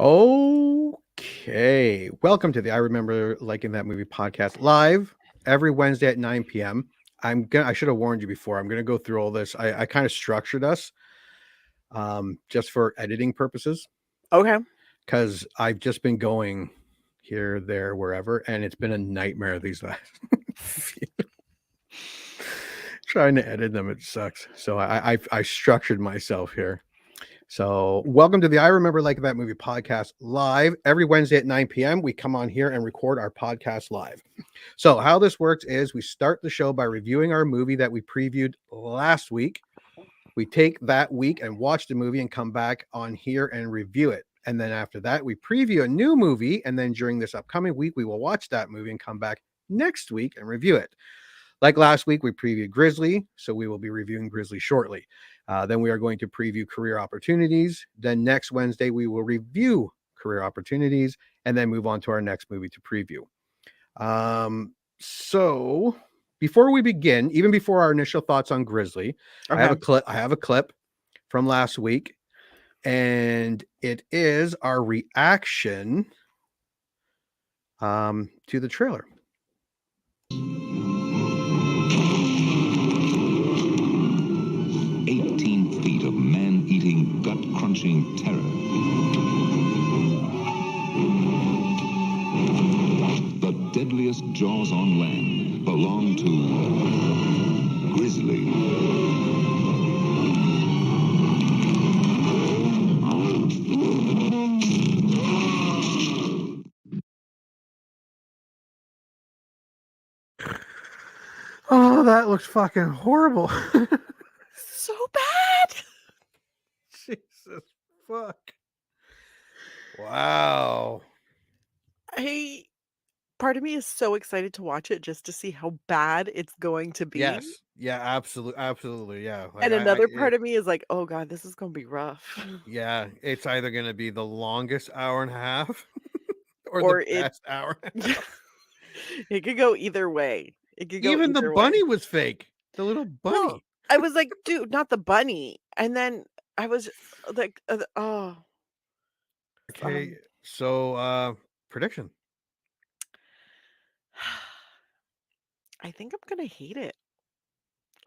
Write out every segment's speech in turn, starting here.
Okay. Welcome to the I Remember Liking That Movie podcast live every Wednesday at 9 p.m. I should have warned you before. I'm gonna go through all this. I kind of structured us just for editing purposes Okay. because I've just been going here, there, wherever, and it's been a nightmare these last few. Trying to edit them, it sucks. So I structured myself here. So, welcome to the I Remember Like That Movie podcast live every Wednesday at 9 p.m. We come on here and record our podcast live. So, how this works is we start the show by reviewing our movie that we previewed last week. We take that week and watch the movie and come back on here and review it. And then after that, we preview a new movie. And then during this upcoming week, we will watch that movie and come back next week and review it. Like last week, we previewed Grizzly, so we will be reviewing Grizzly shortly. Then we are going to preview Career Opportunities. Then next Wednesday, we will review Career Opportunities and then move on to our next movie to preview. So before we begin, even before our initial thoughts on Grizzly, Okay. I have a clip from last week, and it is our reaction to the trailer. 18 feet of man-eating, gut-crunching terror. The deadliest jaws on land belong to Grizzly. Oh, that looks fucking horrible. So bad. Jesus fuck. Wow. Part of me is so excited to watch it just to see how bad it's going to be. Yes. Yeah, absolutely. Yeah. And another part of me is like, oh God, this is going to be rough. Yeah, it's either going to be the longest hour and a half or Or the best hour. It could go either way. It could go Even the either bunny way. was fake. The little bunny. No, I was like, dude, not the bunny. And then I was like, oh. Okay, so prediction. I think I'm gonna hate it.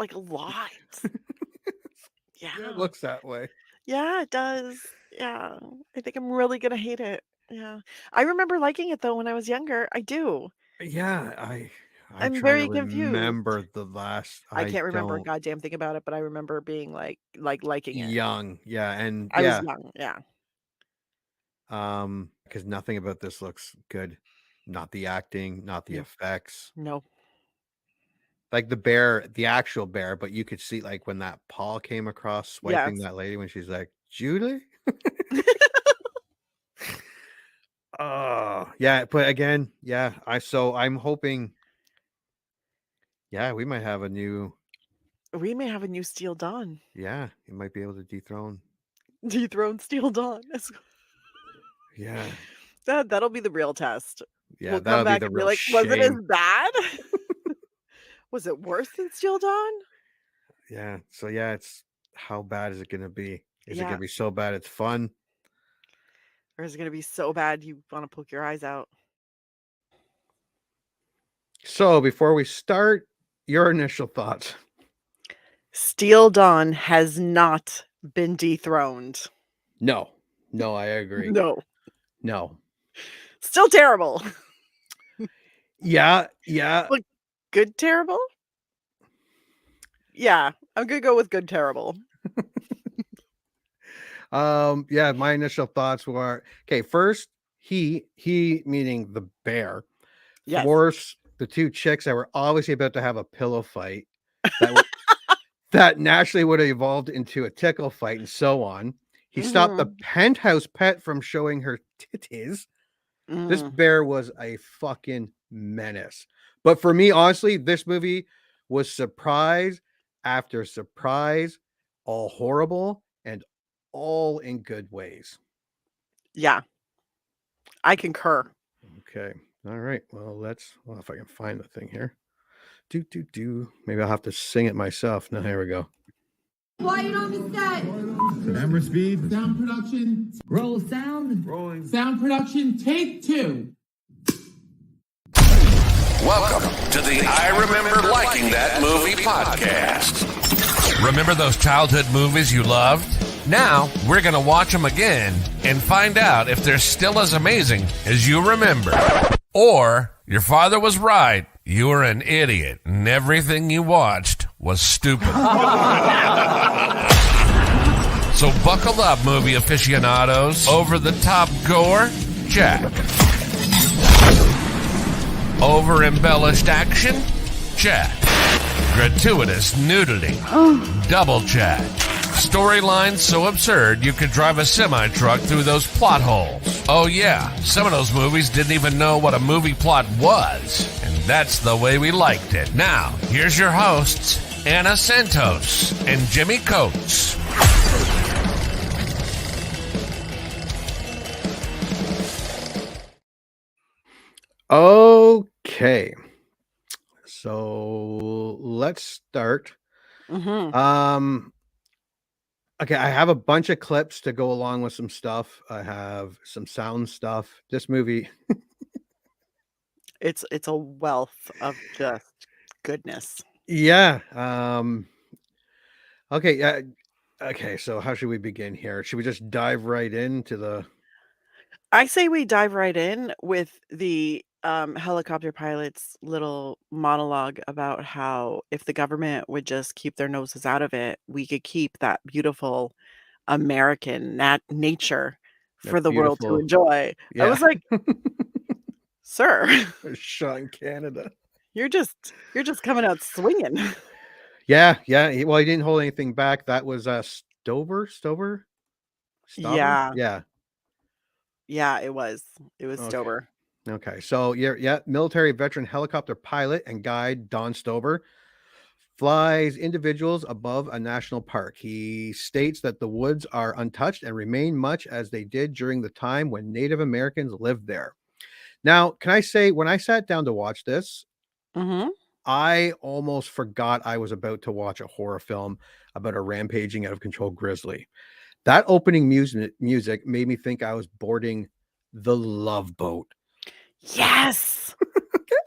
Like a lot. Yeah, Yeah. it looks that way. Yeah, it does. Yeah. I think I'm really gonna hate it. Yeah. I remember liking it though when I was younger. I do. Yeah, I'm I'm trying to very confused. remember the last. I I can't remember a don't. goddamn thing about it, but I remember being like liking it. Young, yeah, and I was yeah, young. Yeah. because nothing about this looks good. Not the acting, not the No. effects. No. Like the bear, the actual bear, but you could see like when that paw came across swiping Yes. that lady when she's like, Julie? Oh, yeah, but again, yeah, I'm hoping, yeah, we might have a new, We may have a new Steel Dawn. yeah, he might be able to dethrone. Dethrone Steel Dawn. Yeah, That'll be the real test. yeah, We'll come that'll be back the and be real like, was it as shame. bad? Was it worse than Steel Dawn? Yeah, so yeah, it's how bad is it gonna be? Is it Yeah. gonna be so bad it's fun? Or is it gonna be so bad you want to poke your eyes out? So before we start, your initial thoughts. Steel Dawn has not been dethroned. No, I agree. No. No. Still terrible. Yeah. But good terrible? Yeah, I'm gonna go with good terrible. Yeah, my initial thoughts were okay. First, he meaning the bear, Yes. forced the two chicks that were obviously about to have a pillow fight that naturally would have evolved into a tickle fight and so on. He stopped the penthouse pet from showing her titties. This bear was a fucking menace. But for me, honestly, this movie was surprise after surprise, all horrible and all in good ways. Yeah. I concur. Okay. All right. Well, if I can find the thing here. Maybe I'll have to sing it myself. No, here we go. Quiet on the set. Camera speed. Sound production. Roll sound. Rolling. Sound production. Take 2. Welcome to the I Remember Liking That Movie podcast. Remember those childhood movies you loved? Now, we're going to watch them again and find out if they're still as amazing as you remember. Or, your father was right. You were an idiot, and everything you watched was stupid. So buckle up, movie aficionados. Over-the-top gore? Check. Over-embellished action? Check. Gratuitous nudity? Double check. Storylines so absurd you could drive a semi-truck through those plot holes. Oh yeah, some of those movies didn't even know what a movie plot was. And that's the way we liked it. Now, here's your hosts, Anna Santos and Jimmy Coates. Okay. So let's start. Okay, I have a bunch of clips to go along with some stuff. I have some sound stuff. This movie, It's a wealth of just goodness. yeah. Okay, okay, so how should we begin here? Should we just dive right into the I say we dive right in with the helicopter pilot's little monologue about how if the government would just keep their noses out of it, we could keep that beautiful American nature that for the world to beautiful, enjoy. I was yeah, like, sir, shot in Canada? you're just coming out swinging. Yeah, yeah. Well, he didn't hold anything back. That was Stover? Yeah, Yeah. yeah, it was Okay. Stober. Okay. So yeah, military veteran helicopter pilot and guide Don Stober flies individuals above a national park. He states that the woods are untouched and remain much as they did during the time when Native Americans lived there. Now, can I say, when I sat down to watch this, Mm-hmm. I almost forgot I was about to watch a horror film about a rampaging out of control grizzly. That opening music made me think I was boarding the Love Boat. Yes.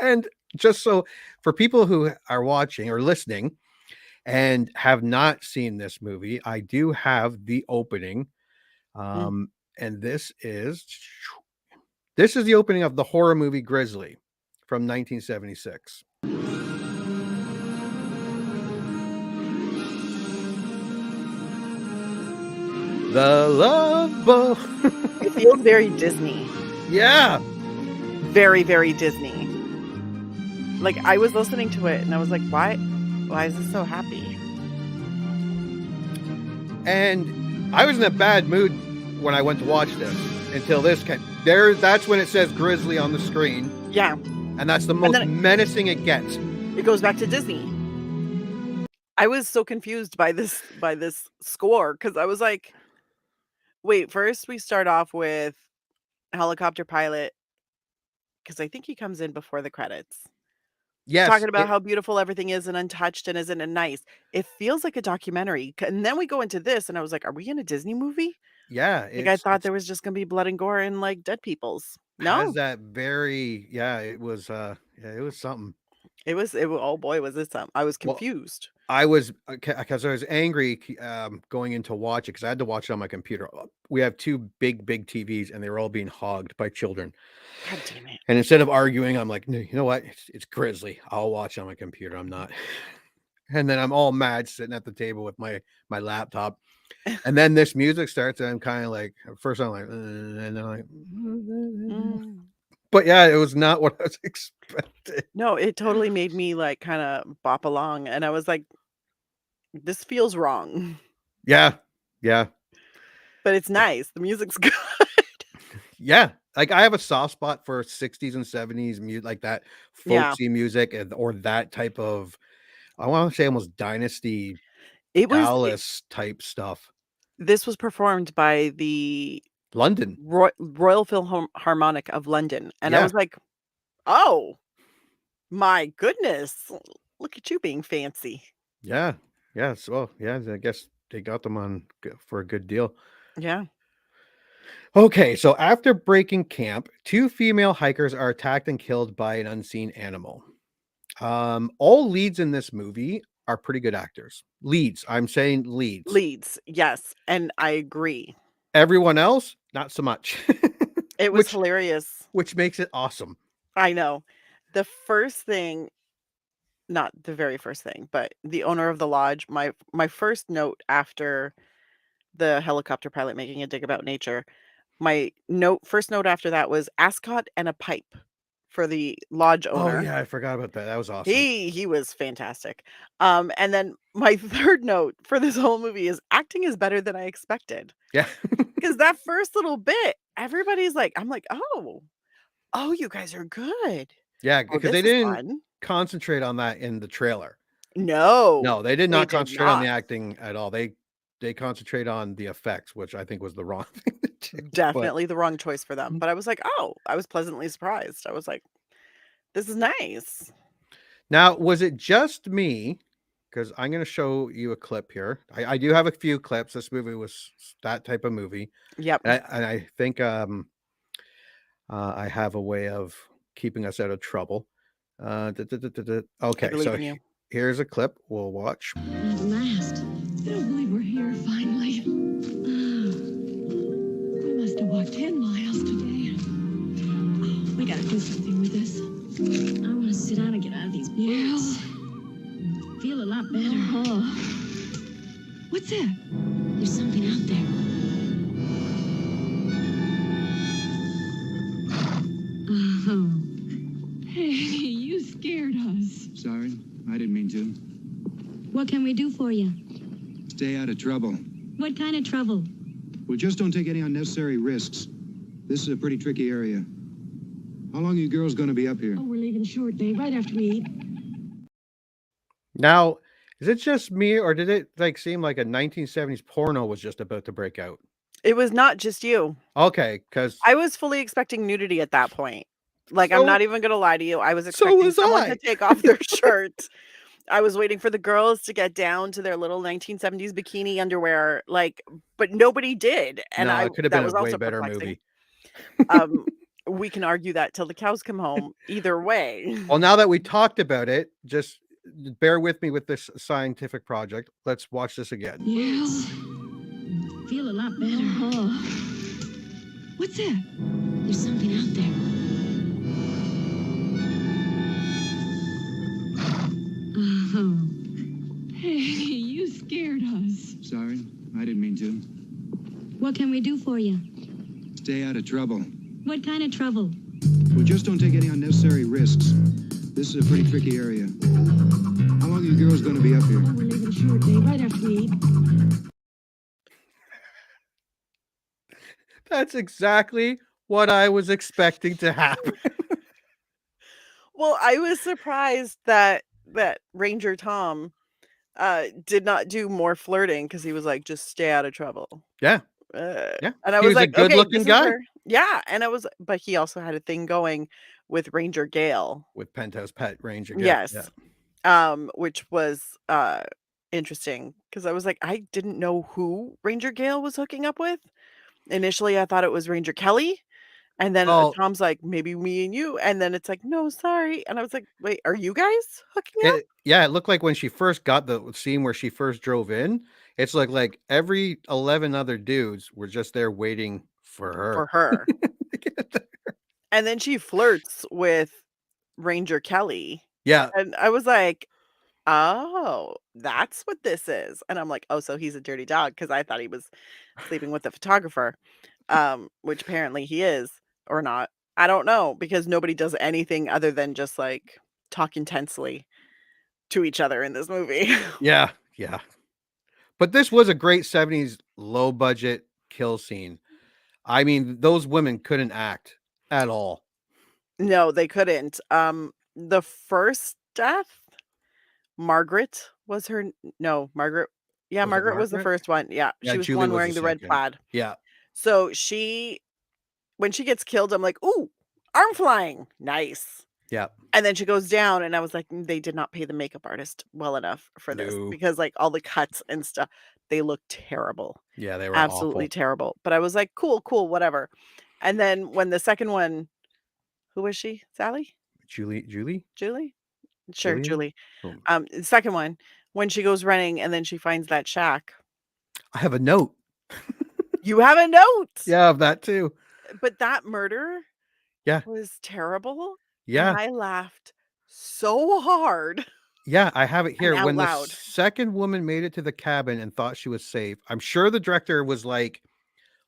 And just so for people who are watching or listening and have not seen this movie, I do have the opening. And this is the opening of the horror movie Grizzly from 1976. The Love Boat. It feels very Disney. Yeah. Very, very Disney. Like I was listening to it and I was like, why is this so happy? And I was in a bad mood when I went to watch this until this came. That's when it says Grizzly on the screen. Yeah. And that's the most menacing it gets. It goes back to Disney. I was so confused by this score because I was like, wait, first we start off with helicopter pilot because I think he comes in before the credits. Yes. Talking about how beautiful everything is and untouched and isn't it nice. It feels like a documentary. And then we go into this and I was like, are we in a Disney movie? Yeah. Like I thought there was just gonna be blood and gore and like dead people's. No. Has that very, it was something. It was oh boy, was this something. I was Well, confused. I was, because I was angry going in to watch it because I had to watch it on my computer. We have two big TVs and they were all being hogged by children. God damn it. And instead of arguing, I'm like, no, you know what? It's Grizzly. I'll watch it on my computer. I'm not. And then I'm all mad sitting at the table with my laptop. And then this music starts and I'm kind of like, at first I'm like, and then I'm like, but yeah, it was not what I was expecting. No, it totally made me like kind of bop along. And I was like, this feels wrong. Yeah. Yeah. But it's nice. The music's good. Yeah. Like I have a soft spot for 60s and 70s music, like that folksy music or that type of, I want to say almost Dynasty Dallas type stuff. This was performed by the London Royal Philharmonic of London. And I was like, oh my goodness. Look at you being fancy. Yeah. Yes. Well, yeah, I guess got them on for a good deal. Yeah. Okay, so after breaking camp, 2 female hikers are attacked and killed by an unseen animal. All leads in this movie are pretty good actors. Leads, I'm saying leads. Leads. Yes. And I agree. Everyone else, not so much. It was which hilarious. which makes it awesome. I know. The first thing, not the very first thing, but the owner of the lodge, my first note after the helicopter pilot making a dig about nature, my first note after that was ascot and a pipe for the lodge Oh owner. yeah, I forgot about that. That was awesome. He was fantastic. And then my third note for this whole movie is acting is better than I expected. Yeah. Because that first little bit, everybody's like, I'm like, oh, you guys are good. Yeah, Oh, because this they is didn't fun. concentrate on that in the trailer. No, No, they did they not did concentrate on the not. acting at all. They concentrate on the effects, which I think was the wrong thing to do. But Definitely the wrong choice for them. But I was like, I was pleasantly surprised. I was like, this is nice. now, was it just me? Because I'm going to show you a clip here. I do have a few clips. This movie was that type of movie, Yep. and I think I have a way of keeping us out of trouble. Okay, I believe so in you. here's a clip. We'll watch. At last. I don't believe we're here finally. We must have walked 10 miles today. Oh, we gotta do something with this. I want to sit down and get out of these boots. Feel a lot better. What's that? There's something out there. Oh. Hey, you scared us. Sorry, I didn't mean to. What can we do for you? Stay out of trouble. What kind of trouble? Well, just don't take any unnecessary risks. This is a pretty tricky area. How long are you girls going to be up here? Oh, we're leaving shortly, right after we eat. Now, is it just me, or did it like seem like a 1970s porno was just about to break out? It was not just you. Okay, because I was fully expecting nudity at that point. Like, I'm So- not even gonna lie to you. I was so expecting was someone I. to take off their shirt. I was waiting for the girls to get down to their little 1970s bikini underwear, like, but nobody did. And no, it could have that been was a way also better perplexing. movie. We can argue that till the cows come home. Either way. Well, now that we talked about it, just bear with me with this scientific project. Let's watch this again. Yes. Feel a lot better. What's that? There's something out there. Oh. Hey, you scared us. Sorry, I didn't mean to. What can we do for you? Stay out of trouble. What kind of trouble? Well, just don't take any unnecessary risks. This is a pretty tricky area. How long are you girls going to be up here? Oh, we're leaving shortly, right after we eat. That's exactly what I was expecting to happen. Well, I was surprised that Ranger Tom did not do more flirting because he was like, just stay out of trouble. Yeah, Yeah. yeah. And I He was was a like, okay, good-looking this is guy. yeah. And but he also had a thing going with Ranger Gale. With Penthouse Pet Ranger. Yeah, Yes. yeah. Which was interesting because I was like, I didn't know who Ranger Gale was hooking up with. Initially, I thought it was Ranger Kelly. And then Well, Tom's like, maybe me and you. And then it's like, no, sorry. And I was like, wait, are you guys hooking up? it looked like when she first got the scene where she first drove in, it's like every 11 other dudes were just there waiting for her. For her. And then she flirts with Ranger Kelly. Yeah. And I was like, oh, that's what this is. And I'm like, oh, so he's a dirty dog because I thought he was sleeping with the photographer, which apparently he is or not. I don't know because nobody does anything other than just like talk intensely to each other in this movie. Yeah. Yeah. But this was a great 70s low budget kill scene. I mean, those women couldn't act at all. No, they couldn't. The first death, Margaret was her. No, Margaret. Yeah, Was it Margaret was the Margaret? first one. Yeah, Yeah, she was the Julie one was wearing the the red second. plaid. Yeah. So when she gets killed, I'm like, ooh, arm flying, nice. Yeah. And then she goes down, and I was like, they did not pay the makeup artist well enough for this No. because like all the cuts and stuff, they looked terrible. Yeah, they were Absolutely awful. terrible. But I was like, "Cool, cool, whatever." And then when the second one, who was she? Sally? Julie? Julie? Sure, Julia? Julie. Oh, The second one, when she goes running and then she finds that shack. I have a note. You have a note! Yeah, of that too. But that murder Yeah. was terrible, and Yeah. I laughed so hard Yeah, I have it and here. out When the loud. second woman made it to the cabin and thought she was safe, I'm sure the director was like,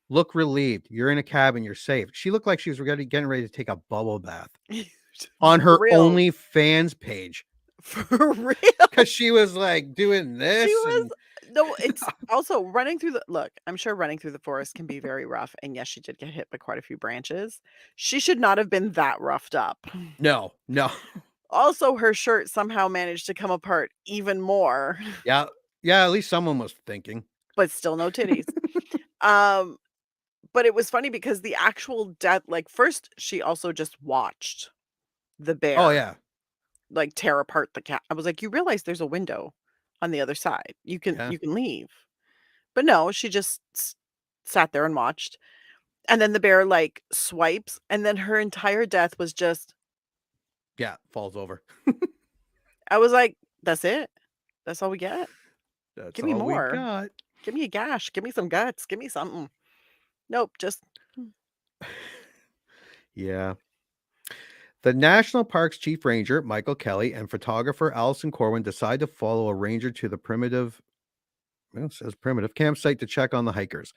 "Look relieved. You're in a cabin. You're safe." She looked like she was getting ready to take a bubble bath on For her real. OnlyFans page For real. because she was like doing this She was and no, it's also running through the look, I'm sure running through the forest can be very rough, and yes, she did get hit by quite a few branches. She should not have been that roughed up. no, no, Also, her shirt somehow managed to come apart even more, yeah, yeah. At least someone was thinking. but still no titties. Um, but it was funny because the actual death like, first, she also just watched the Oh bear, yeah, like, tear apart the cat. I was like, "You realize there's a window on the other side. yeah, You can leave." But no, she just sat there and watched. And then the bear, like, swipes, and then her entire death was just yeah. Falls over. I was like, "That's it? That's all we get? That's Give me all we more. got. Give me a gash. Give me some guts. Give me something." Nope, just Yeah. The National Park's chief ranger, Michael Kelly, and photographer Allison Corwin decide to follow a ranger to the well, it says primitive campsite to check on the hikers.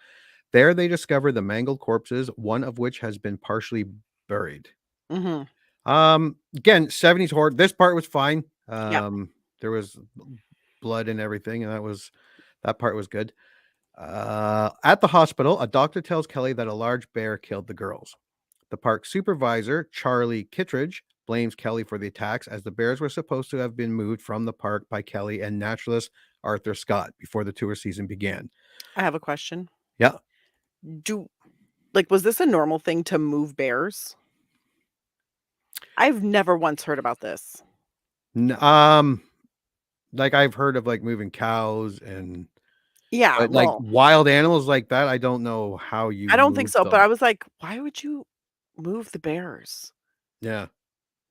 There they discover the mangled corpses, one of which has been partially buried. mhm. Again, 70s horror. This part was fine. Yep. There was blood and everything, and that part was good. At the hospital, a doctor tells Kelly that a large bear killed the girls. The park supervisor, Charlie Kittredge, blames Kelly for the attacks as the bears were supposed to have been moved from the park by Kelly and naturalist Arthur Scott before the tour season began. I have a question. Yeah. Do like, was this a normal thing to move bears? I've never once heard about this. N- like I've heard of like moving cows Yeah, but like well, wild animals like that, I don't know how you I don't think move so, but them. I was like, "Why would you move the bears?" Yeah.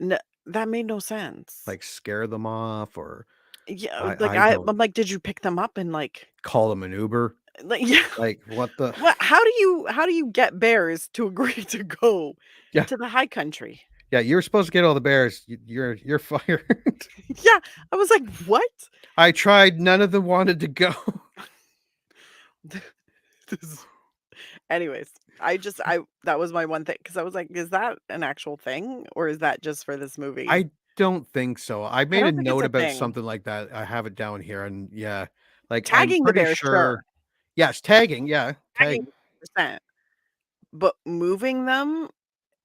N that made no sense. Like scare them off or Yeah, like, I don't I'm like, "Did you pick them up and, call them an Uber. yeah, Like what the what how do you get bears to agree to go Yeah. to the high country?" Yeah, you're supposed to get all the bears. You're fired. Yeah, I was like, "What?" I tried, none of them wanted to go. This anyways, I that was my one thing because I was like, "Is that an actual thing, or is that just for this movie?" I don't think so. I I made a don't think it's note a about thing. something like that. I have it down here and yeah. Like I'm Tagging the pretty bears, sure. sure yes, tagging, yeah, Tagging tag. 100%, but moving them,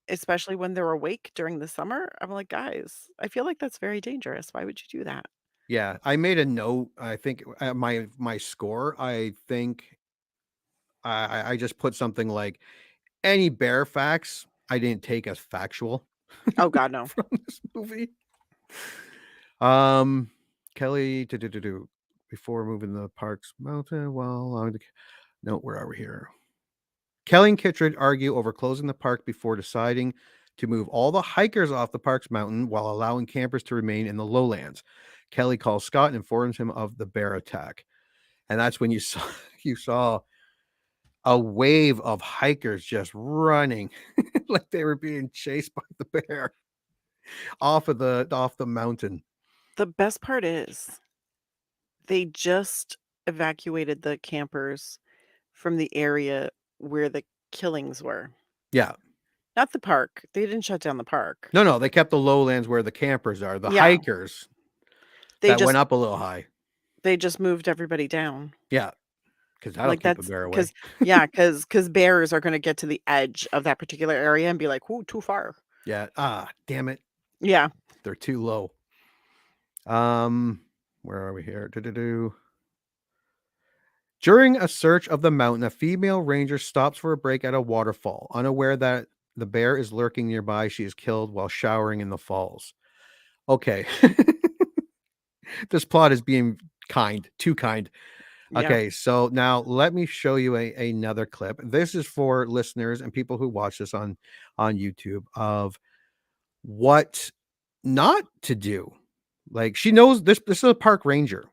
especially when they're awake during the summer, I'm like, "Guys, I feel like that's very dangerous. Why would you do that?" Yeah, I made a note. I think my score, I think I just put something like any bear facts I didn't take as factual Oh god, no. from this movie. Um, Kelly, before moving the park's mountain. Well, no, where are we here? Kelly and Kittredge argue over closing the park before deciding to move all the hikers off the park's mountain while allowing campers to remain in the lowlands. Kelly calls Scott and informs him of the bear attack, and that's when you saw you saw a wave of hikers just running like they were being chased by the bear off the mountain. The best part is they just evacuated the campers from the area where the killings were. Yeah. Not the park. They didn't shut down the park. No, they kept the lowlands where the campers are. The Yeah. hikers They that just went up a little high. they just moved everybody down. Yeah, because that'll Like, keep a that's bear away. because yeah, because bears are gonna get to the edge of that particular area and be like, "Ooh, too far." Yeah. Damn it. Yeah. They're too low. Where are we here? During a search of the mountain, a female ranger stops for a break at a waterfall. Unaware that the bear is lurking nearby, she is killed while showering in the falls. Okay. This plot is being too kind. Yeah. Okay, so now let me show you another clip. This is for listeners and people who watch this on YouTube of what not to do. Like she knows this is a park ranger.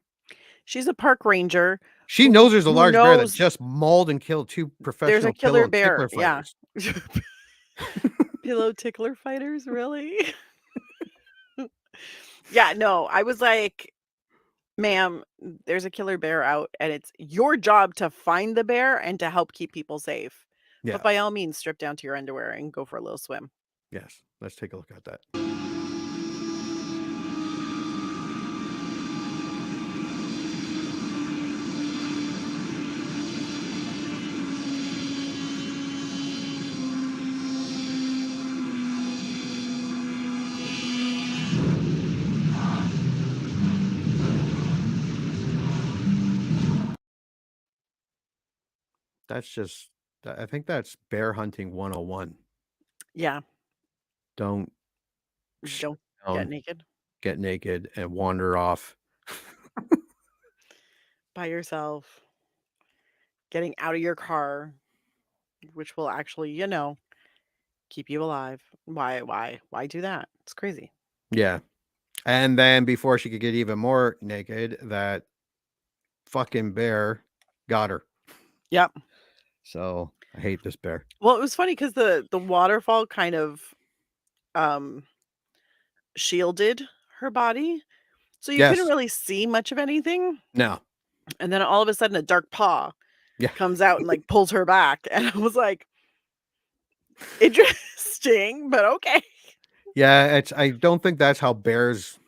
She's a park ranger She knows there's a who large bear that knows just mauled and killed 2 there's a professional pillow killer and bear. tickler Yeah. fighters. Pillow tickler fighters, really? Yeah, no, I was like, "Ma'am, there's a killer bear out, and it's your job to find the bear and to help keep people safe. Yeah. But by all means, strip down to your underwear and go for a little swim." Yes. Let's take a look at that. That's just I think that's bear hunting 101. Yeah, Don't sit don't get down, naked get naked, and wander off. by yourself, getting out of your car, which will actually, keep you alive. Why do that? It's crazy. Yeah. And then before she could get even more naked, that fucking bear got her. Yep. So I hate this bear. Well, it was funny because the waterfall kind of um shielded her body, so you couldn't Yes. really see much of anything. No. And then all of a sudden, a dark paw Yeah. comes out and like pulls her back, and I was like, interesting, but okay. Yeah, I don't think that's how bears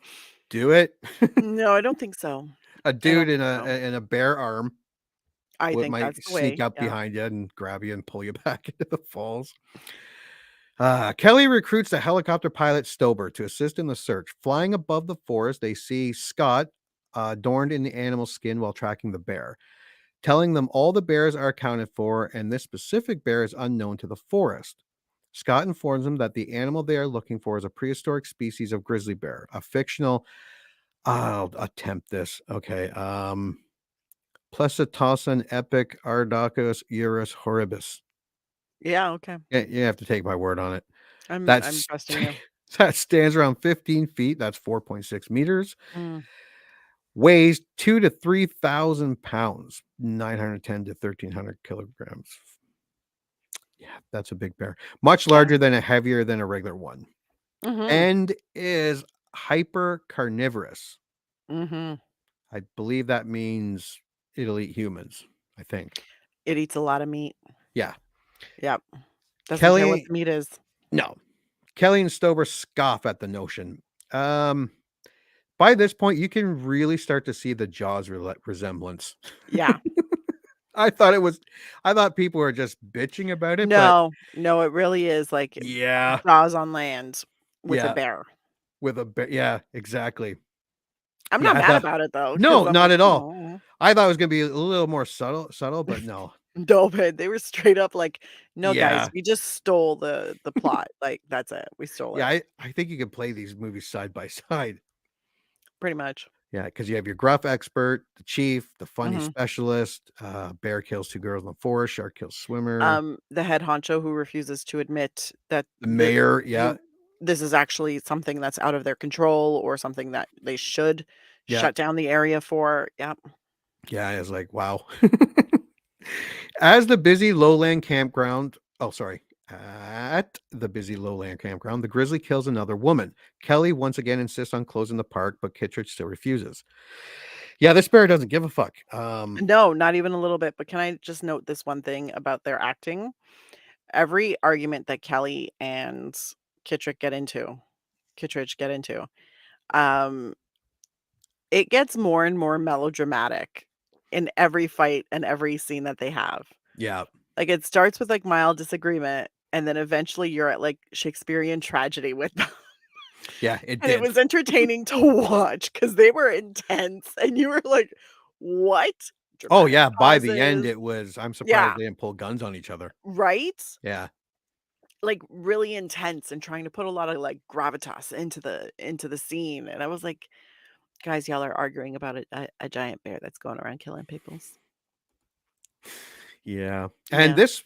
do it. No, I don't think so. A I dude don't in think so. a bear arm I think might that's the sneak way. up Yeah. behind you and grab you and pull you back into the falls. Kelly recruits the helicopter pilot Stober to assist in the search. Flying above the forest, they see Scott adorned in the animal skin while tracking the bear, telling them all the bears are accounted for and this specific bear is unknown to the forest. Scott informs them that the animal they are looking for is a prehistoric species of grizzly bear, a fictional. I'll attempt this. Okay. Plesiotosan epic Ardacos urus horribus. Yeah, okay. Yeah, you have to take my word on it. I'm That's trusting you. that stands around 15 feet. That's 4.6 meters. Mm, Weighs 2 to 3,000 pounds, 910 to 1,300 kilograms. Yeah, that's a big bear. Much yeah. larger than heavier than a regular one. Mhm. And is hyper carnivorous. Mhm. I believe that means it'll eat humans, I think. It eats a lot of meat. Yeah. Yep. Doesn't care what Kelly, the meat is. no. Kelly and Stover scoff at the notion. By this point, you can really start to see the Jaws resemblance. Yeah. I thought people were just bitching about it, but No, it really is like yeah, Jaws on land with a yeah, bear. with a bear. Yeah, exactly. I'm Yeah, not I mad thought about it though, because no, I'm not like, at all. "Oh." I thought it was gonna be a little more subtle, but no. No, but they were straight up like, "No, guys, Yeah, we just stole the plot. Like, that's it. We stole yeah. it." I think you can play these movies side by side. Pretty much. Yeah, because you have your gruff expert, the chief, the funny Mhm. specialist. Bear kills 2 girls in the forest. Shark kills swimmer. The head honcho who refuses to admit that The mayor. Yeah, this is actually something that's out of their control or something that they should yeah, shut down the area for. Yep. yeah. I was like, wow. As the busy lowland campground, oh, sorry, at the busy lowland campground, the grizzly kills another woman. Kelly once again insists on closing the park, but Kittredge still refuses. Yeah, this bear doesn't give a fuck. No, not even a little bit, but can I just note this one thing about their acting? Every argument that Kelly and Kittredge get into Kittredge get into, um, it gets more and more melodramatic in every fight and every scene that they have. Yeah, Like, it starts with, like, mild disagreement, and then eventually you're at, like, Shakespearean tragedy with them, yeah, it and it did. was entertaining to watch because they were intense, and you were like, "What?" Oh Dramatic yeah, by the end, pauses. it was. I'm surprised Yeah, they didn't pull guns on each other. right? Yeah, Like, really intense and trying to put a lot of, like, gravitas into the scene, and I was like, "Guys, y'all are arguing about a giant bear that's going around killing peoples." Yeah. Yeah. And this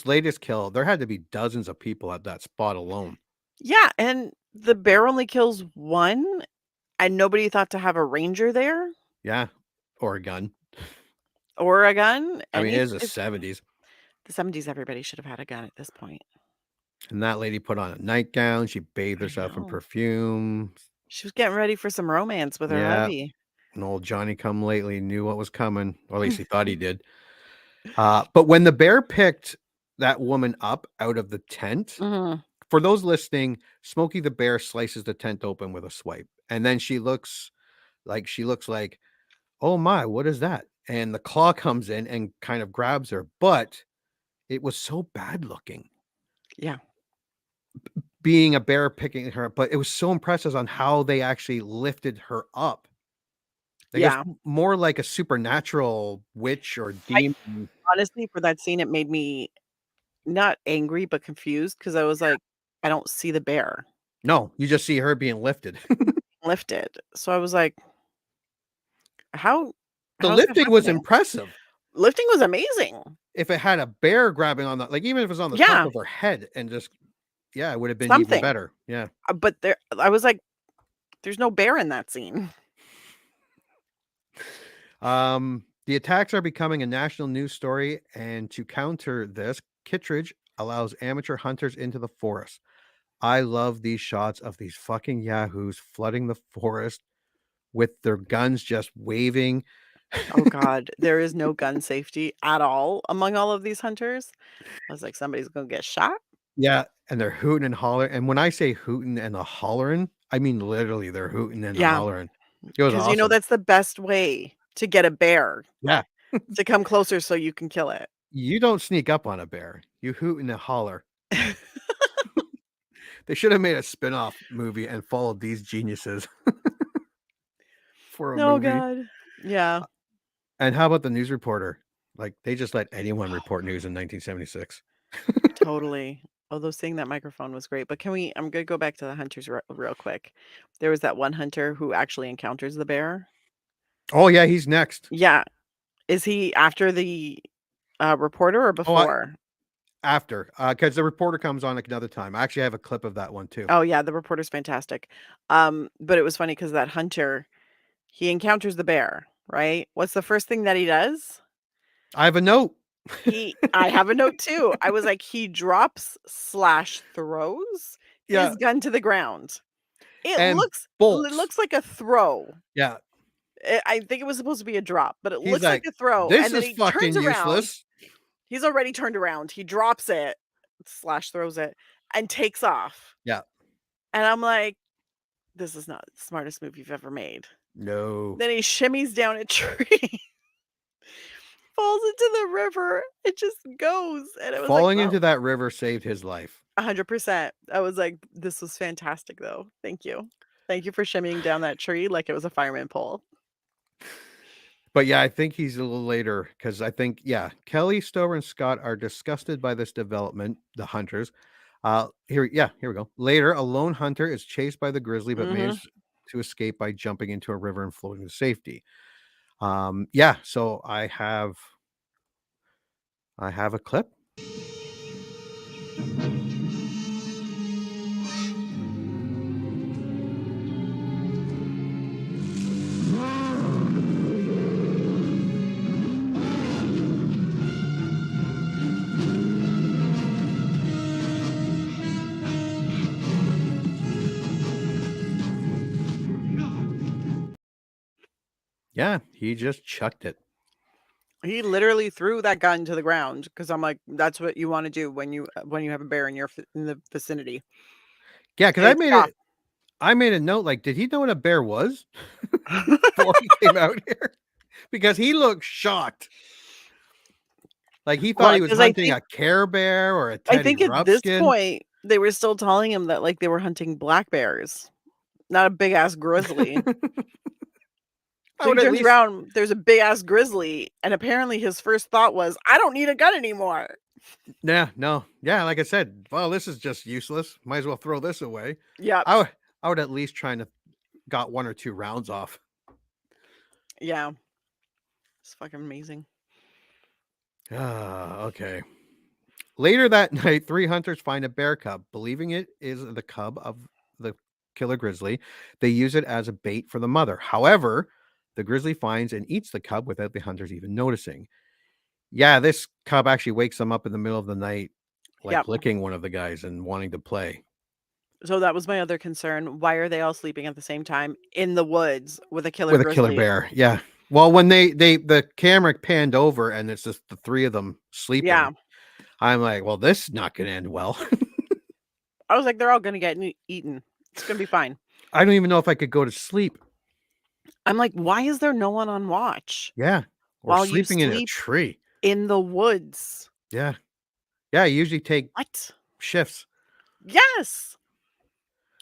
latest kill, there had to be dozens of people at that spot alone. Yeah, and the bear only kills one, and nobody thought to have a ranger there Yeah. Or a gun. or a gun. I mean, it is the It's 70s. the 70s. Everybody should have had a gun at this point. And that lady put on a nightgown. She bathed I herself in know. perfume. She was getting ready for some romance with her Yeah. hubby. And old Johnny come lately knew what was coming. Or at least he thought he did. But when the bear picked that woman up out of the tent, Mhm. for those listening, Smokey the Bear slices the tent open with a swipe. And then she looks like, oh my, what is that? And the claw comes in and kind of grabs her. But it was so bad looking. Yeah. Being a bear picking her, but it was so impressive on how they actually lifted her up. Like Yeah. it's more like a supernatural witch or demon. Honestly, for that scene, it made me not angry, but confused because I was like, I don't see the bear No, you just see her being lifted. lifted. So I was like, The how's that lifting was happening? impressive. Lifting was amazing. If it had a bear grabbing on the, like even if it was on the Yeah. top of her head and just, yeah, it would have been even Something. better. Yeah. But I was like, there's no bear in that scene. The attacks are becoming a national news story, and to counter this, Kittredge allows amateur hunters into the forest. I love these shots of these fucking yahoos flooding the forest with their guns just waving. Oh God, there is no gun safety at all among all of these hunters. I was like, somebody's gonna get shot. Yeah, and they're hooting and hollering. And when I say hooting and a hollering, I mean literally they're hooting and Yeah. hollering. It was Because awesome. that's the best way to get a bear Yeah. to come closer so you can kill it. You don't sneak up on a bear. You hoot and holler. They should have made a spin-off movie and followed these geniuses for a Oh movie. God. Yeah. And how about the news reporter? Like they just let anyone report news in 1976. Totally. Although saying that microphone was great, but I'm gonna go back to the hunters real quick. There was that one hunter who actually encounters the bear. Oh yeah, he's next. Yeah. Is he after the reporter or before? After, because the reporter comes on like another time. I actually have a clip of that one too. Oh yeah, the reporter's fantastic. But it was funny because that hunter, he encounters the bear, right? What's the first thing that he does? I have a note. I have a note too. I was like, he drops/throws Yeah, his gun to the ground. It and bolts. looks like a throw. Yeah, I think it was supposed to be a drop, but it he's looks like a throw. this And then is he fucking turns around. useless. He's already turned around. He drops it /throws it and takes off. Yeah, And I'm like, this is not the smartest move you've ever made. no. Then he shimmies down a tree, falls into the river. It just goes. And it was Falling like, into that river saved his life. 100%. I was like, this was fantastic, though. Thank you. Thank you for shimmying down that tree like it was a fireman pole. But yeah, I think he's a little later because I think, yeah, Kelly, Stover, and Scott are disgusted by this development, the hunters. Here we go. Later, a lone hunter is chased by the grizzly, but manages to escape by jumping into a river and floating to safety. Yeah, so I have a clip. Yeah, he just chucked it. He literally threw that gun to the ground because I'm like, that's what you want to do when you have a bear in the vicinity. Yeah, because I made a note, like, did he know what a bear was before he came out here? Because he looked shocked. Like he thought he was hunting a Care Bear or a Teddy I think at this Ruxpin. point they were still telling him that like they were hunting black bears, not a big ass grizzly. So he turns around, there's a big ass grizzly, and apparently his first thought was, I don't need a gun anymore. Yeah, no. Yeah, like I said, well, this is just useless. Might as well throw this away. Yeah. I would at least try to got 1 or 2 rounds off. Yeah. It's fucking amazing. Okay. Later that night, 3 hunters find a bear cub, believing it is the cub of the killer grizzly. They use it as a bait for the mother. However, the grizzly finds and eats the cub without the hunters even noticing. Yeah, this cub actually wakes them up in the middle of the night, like Yep. licking one of the guys and wanting to play. So that was my other concern. Why are they all sleeping at the same time in the woods with a killer With a killer grizzly? bear. Yeah. Well, when the camera panned over and it's just the 3 of them sleeping, Yeah. I'm like, well, this is not going to end well. I was like, they're all gonna get eaten. It's gonna be fine. I don't even know if I could go to sleep. I'm like, why is there no one on watch Yeah. Or while you sleeping in a sleep tree. in the woods? Yeah. Yeah. I usually take What? shifts. Yes.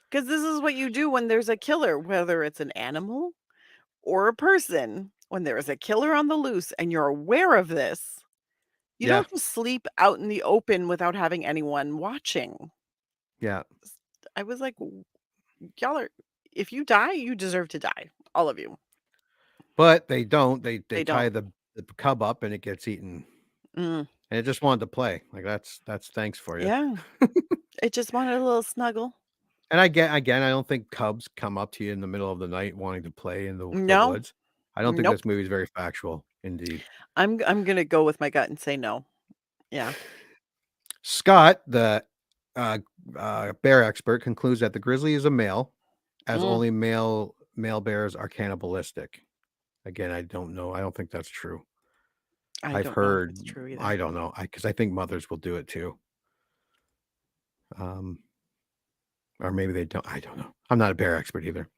Because this is what you do when there's a killer, whether it's an animal or a person. When there is a killer on the loose and you're aware of this, you Yeah. don't just sleep out in the open without having anyone watching. Yeah. I was like, y'all are, if you die, you deserve to die. All of you. But they don't. They They tie don't. the cub up and it gets eaten. Mm, And it just wanted to play. Like that's thanks for you. yeah. It just wanted a little snuggle. And I get again, I don't think cubs come up to you in the middle of the night wanting to play in the No. woods. I don't think Nope. this movie is very factual, indeed. I'm gonna go with my gut and say no. Yeah. Scott, the uh, bear expert, concludes that the grizzly is a male, as Mm, only male bears are cannibalistic. Again, I don't know. I don't think that's true. I I've don't know if heard. it's true either. I don't know. Because I think mothers will do it too. Or maybe they don't. I don't know. I'm not a bear expert either.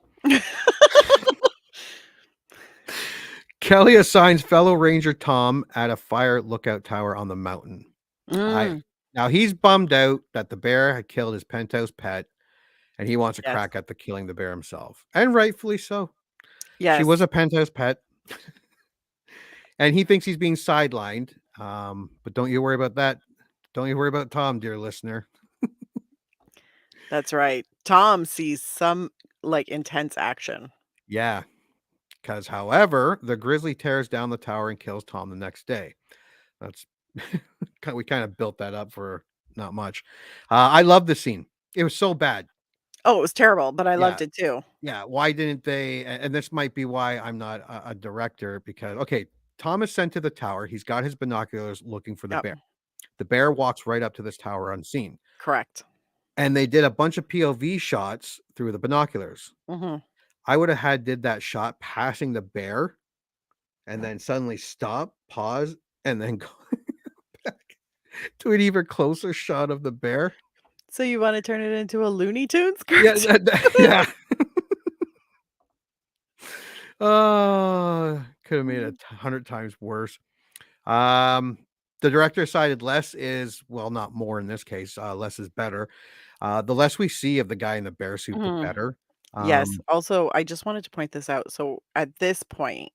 Kelly assigns fellow ranger Tom at a fire lookout tower on the mountain. Mm, Now he's bummed out that the bear had killed his penthouse pet, and he wants a yes. crack at the killing the bear himself, and rightfully so. She Yes. was a penthouse pet, and he thinks he's being sidelined. But don't you worry about that. Don't you worry about Tom, dear listener. That's right. Tom sees some like intense action. Yeah, because however, the grizzly tears down the tower and kills Tom the next day. That's we kind of built that up for not much. I love the scene. It was so bad. Oh, it was terrible, but I Yeah. loved it too. Yeah. Why didn't they? And this might be why I'm not a director because, okay, Tom is sent to the tower. He's got his binoculars looking for the Yep. bear. The bear walks right up to this tower unseen. Correct. And they did a bunch of POV shots through the binoculars. Hmm. I would have did that shot passing the bear and then suddenly stop, pause, and then go back to an even closer shot of the bear. So you want to turn it into a Looney Tunes Yeah, cartoon? yeah. Oh, could have made it 100 times worse. The director decided less is well, not more in this case. Less is better. The less we see of the guy in the bear suit, the Mhm. better. Yes. Also, I just wanted to point this out. So at this point,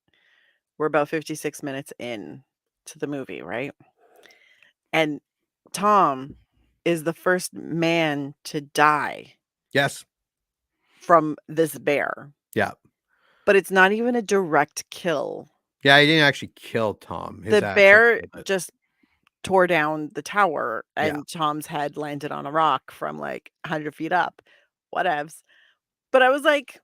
we're about 56 minutes in to the movie, right? And Tom is the first man to die Yes. from this bear. Yeah. But it's not even a direct kill. Yeah, he didn't actually kill Tom. His The action bear killed it. just tore down the tower and Yeah. Tom's head landed on a rock from like 100 feet up. Whatevs. But I was like,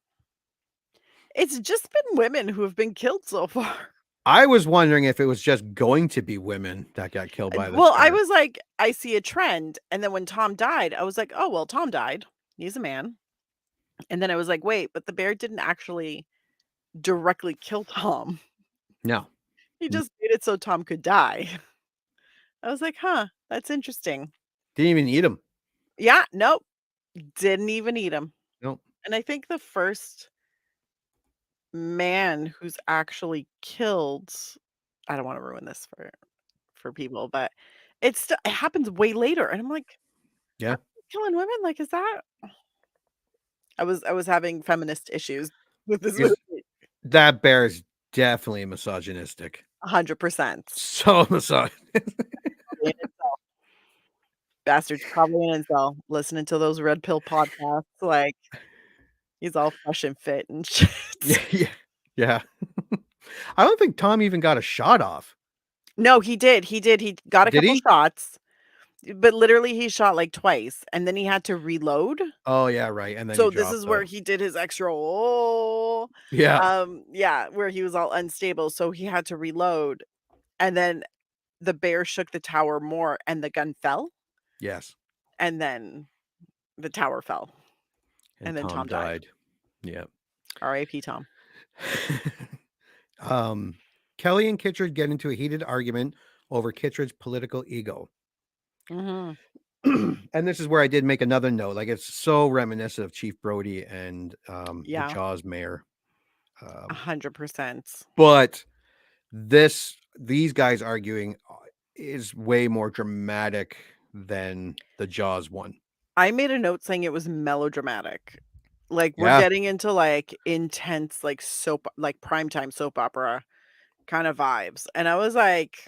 it's just been women who have been killed so far. I was wondering if it was just going to be women that got killed by this Well, I bear. was like, I see a trend. And then when Tom died, I was like, oh, well, Tom died. He's a man. And then I was like, wait, but the bear didn't actually directly kill Tom. No. He just made it so Tom could die. I was like, huh, that's interesting. Didn't even eat him. Yeah, nope. Didn't even eat him. Nope. And I think the first man who's actually killed, I don't want to ruin this for people, but it happens way later. And I'm like, Yeah. killing women? Like, is that I was having feminist issues with this Is- movie. That bear is definitely misogynistic. 100%. So misogynistic. Probably an incel. Bastard's probably an incel listening to those red pill podcasts. Like, he's all fresh and fit and shit. Yeah. I don't think Tom even got a shot off. No, he did. He did. He got a Did couple he? shots, but literally he shot like twice and then he had to reload. Oh yeah, right. And then he So this dropped is the where he did his extra yeah. yeah, where he was all unstable. So he had to reload and then the bear shook the tower more and the gun fell Yes. and then the tower fell And and then Tom Tom died. died. Yeah. R.I.P. Tom. Kelly and Kittredge get into a heated argument over Kittredge's political ego. Hmm. And this is where I did make another note. Like, it's so reminiscent of Chief Brody and the Yeah, Jaws mayor. Um, 100%. but these guys arguing is way more dramatic than the Jaws one. I made a note saying it was melodramatic. Like we're Yeah. getting into like intense, like like primetime soap opera kind of vibes. And I was like,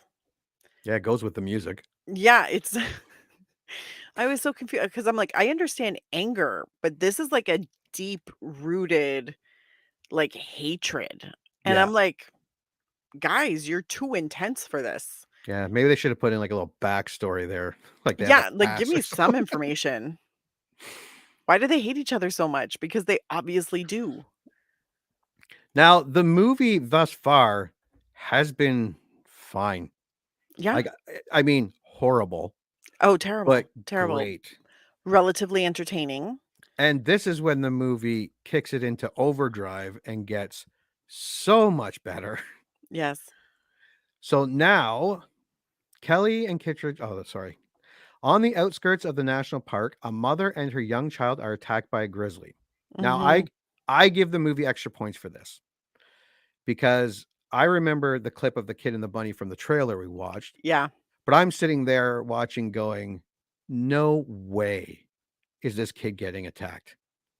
Yeah, it goes with the music. yeah, it's I was so confused because I'm like, I understand anger, but this is like a deep rooted like hatred. And Yeah. I'm like, guys, you're too intense for this. Yeah. Maybe they should have put in like a little backstory there. Like they have Yeah, a like give past or me some something. information. Why do they hate each other so much? Because they obviously do. Now, the movie thus far has been fine. Yeah. Like, I mean, horrible, Oh, terrible. but Terrible. great. Relatively entertaining. And this is when the movie kicks it into overdrive and gets so much better. Yes. So now, Kelly and Kittredge, sorry. On the outskirts of the national park, a mother and her young child are attacked by a grizzly. Now, Mhm. I give the movie extra points for this because I remember the clip of the kid and the bunny from the trailer we watched, Yeah. but I'm sitting there watching going, no way is this kid getting attacked.